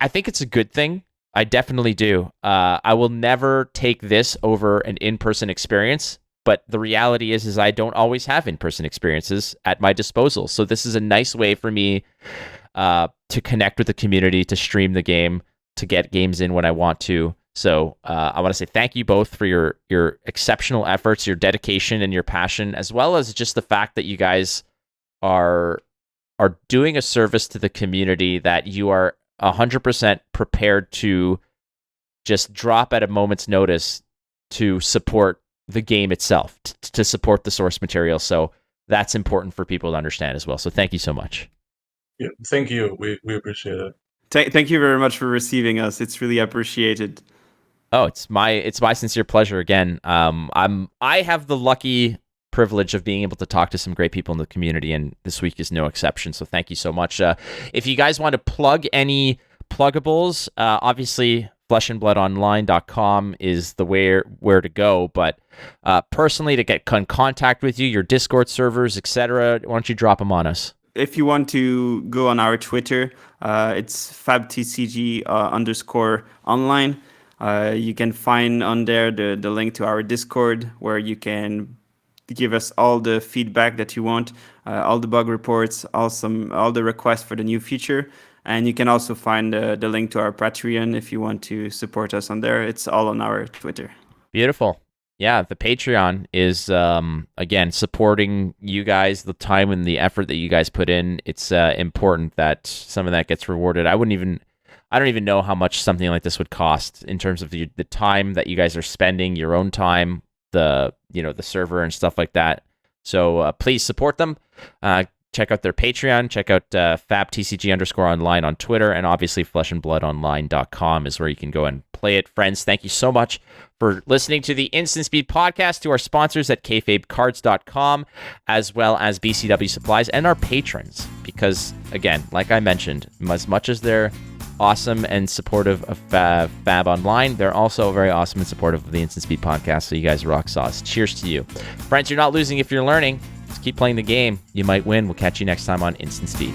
I think it's a good thing. I definitely do. I will never take this over an in-person experience, but the reality is I don't always have in-person experiences at my disposal. So this is a nice way for me to connect with the community, to stream the game, to get games in when I want to. So I want to say thank you both for your exceptional efforts, your dedication, and your passion, as well as just the fact that you guys are doing a service to the community, that you are 100% prepared to just drop at a moment's notice to support the game itself, to support the source material. So that's important for people to understand as well. So thank you so much. Yeah, thank you. We appreciate it. Thank you very much for receiving us. It's really appreciated. Oh, it's my sincere pleasure again. I have the lucky privilege of being able to talk to some great people in the community, and this week is no exception. So thank you so much. If you guys want to plug any pluggables, obviously fleshandbloodonline.com is the where to go. But personally, to get in contact with you, your Discord servers, etc., why don't you drop them on us? If you want to go on our Twitter, it's FABTCG _online. You can find on there the link to our Discord, where you can give us all the feedback that you want, all the bug reports, all the requests for the new feature. And you can also find the link to our Patreon if you want to support us on there. It's all on our Twitter. Beautiful. Yeah, the Patreon is, again, supporting you guys, the time and the effort that you guys put in. It's important that some of that gets rewarded. I don't even know how much something like this would cost in terms of the time that you guys are spending, your own time, the server and stuff like that. So please support them. Check out their Patreon. Check out FabTCG _online on Twitter, and obviously fleshandbloodonline.com is where you can go and play it. Friends, thank you so much for listening to the Instant Speed podcast, to our sponsors at kfabecards.com, as well as BCW Supplies, and our patrons. Because, again, like I mentioned, as much as they're awesome and supportive of Fab Online, they're also very awesome and supportive of the Instant Speed podcast. So you guys rock sauce. Cheers to you. Friends, you're not losing if you're learning. Just keep playing the game. You might win. We'll catch you next time on Instant Speed.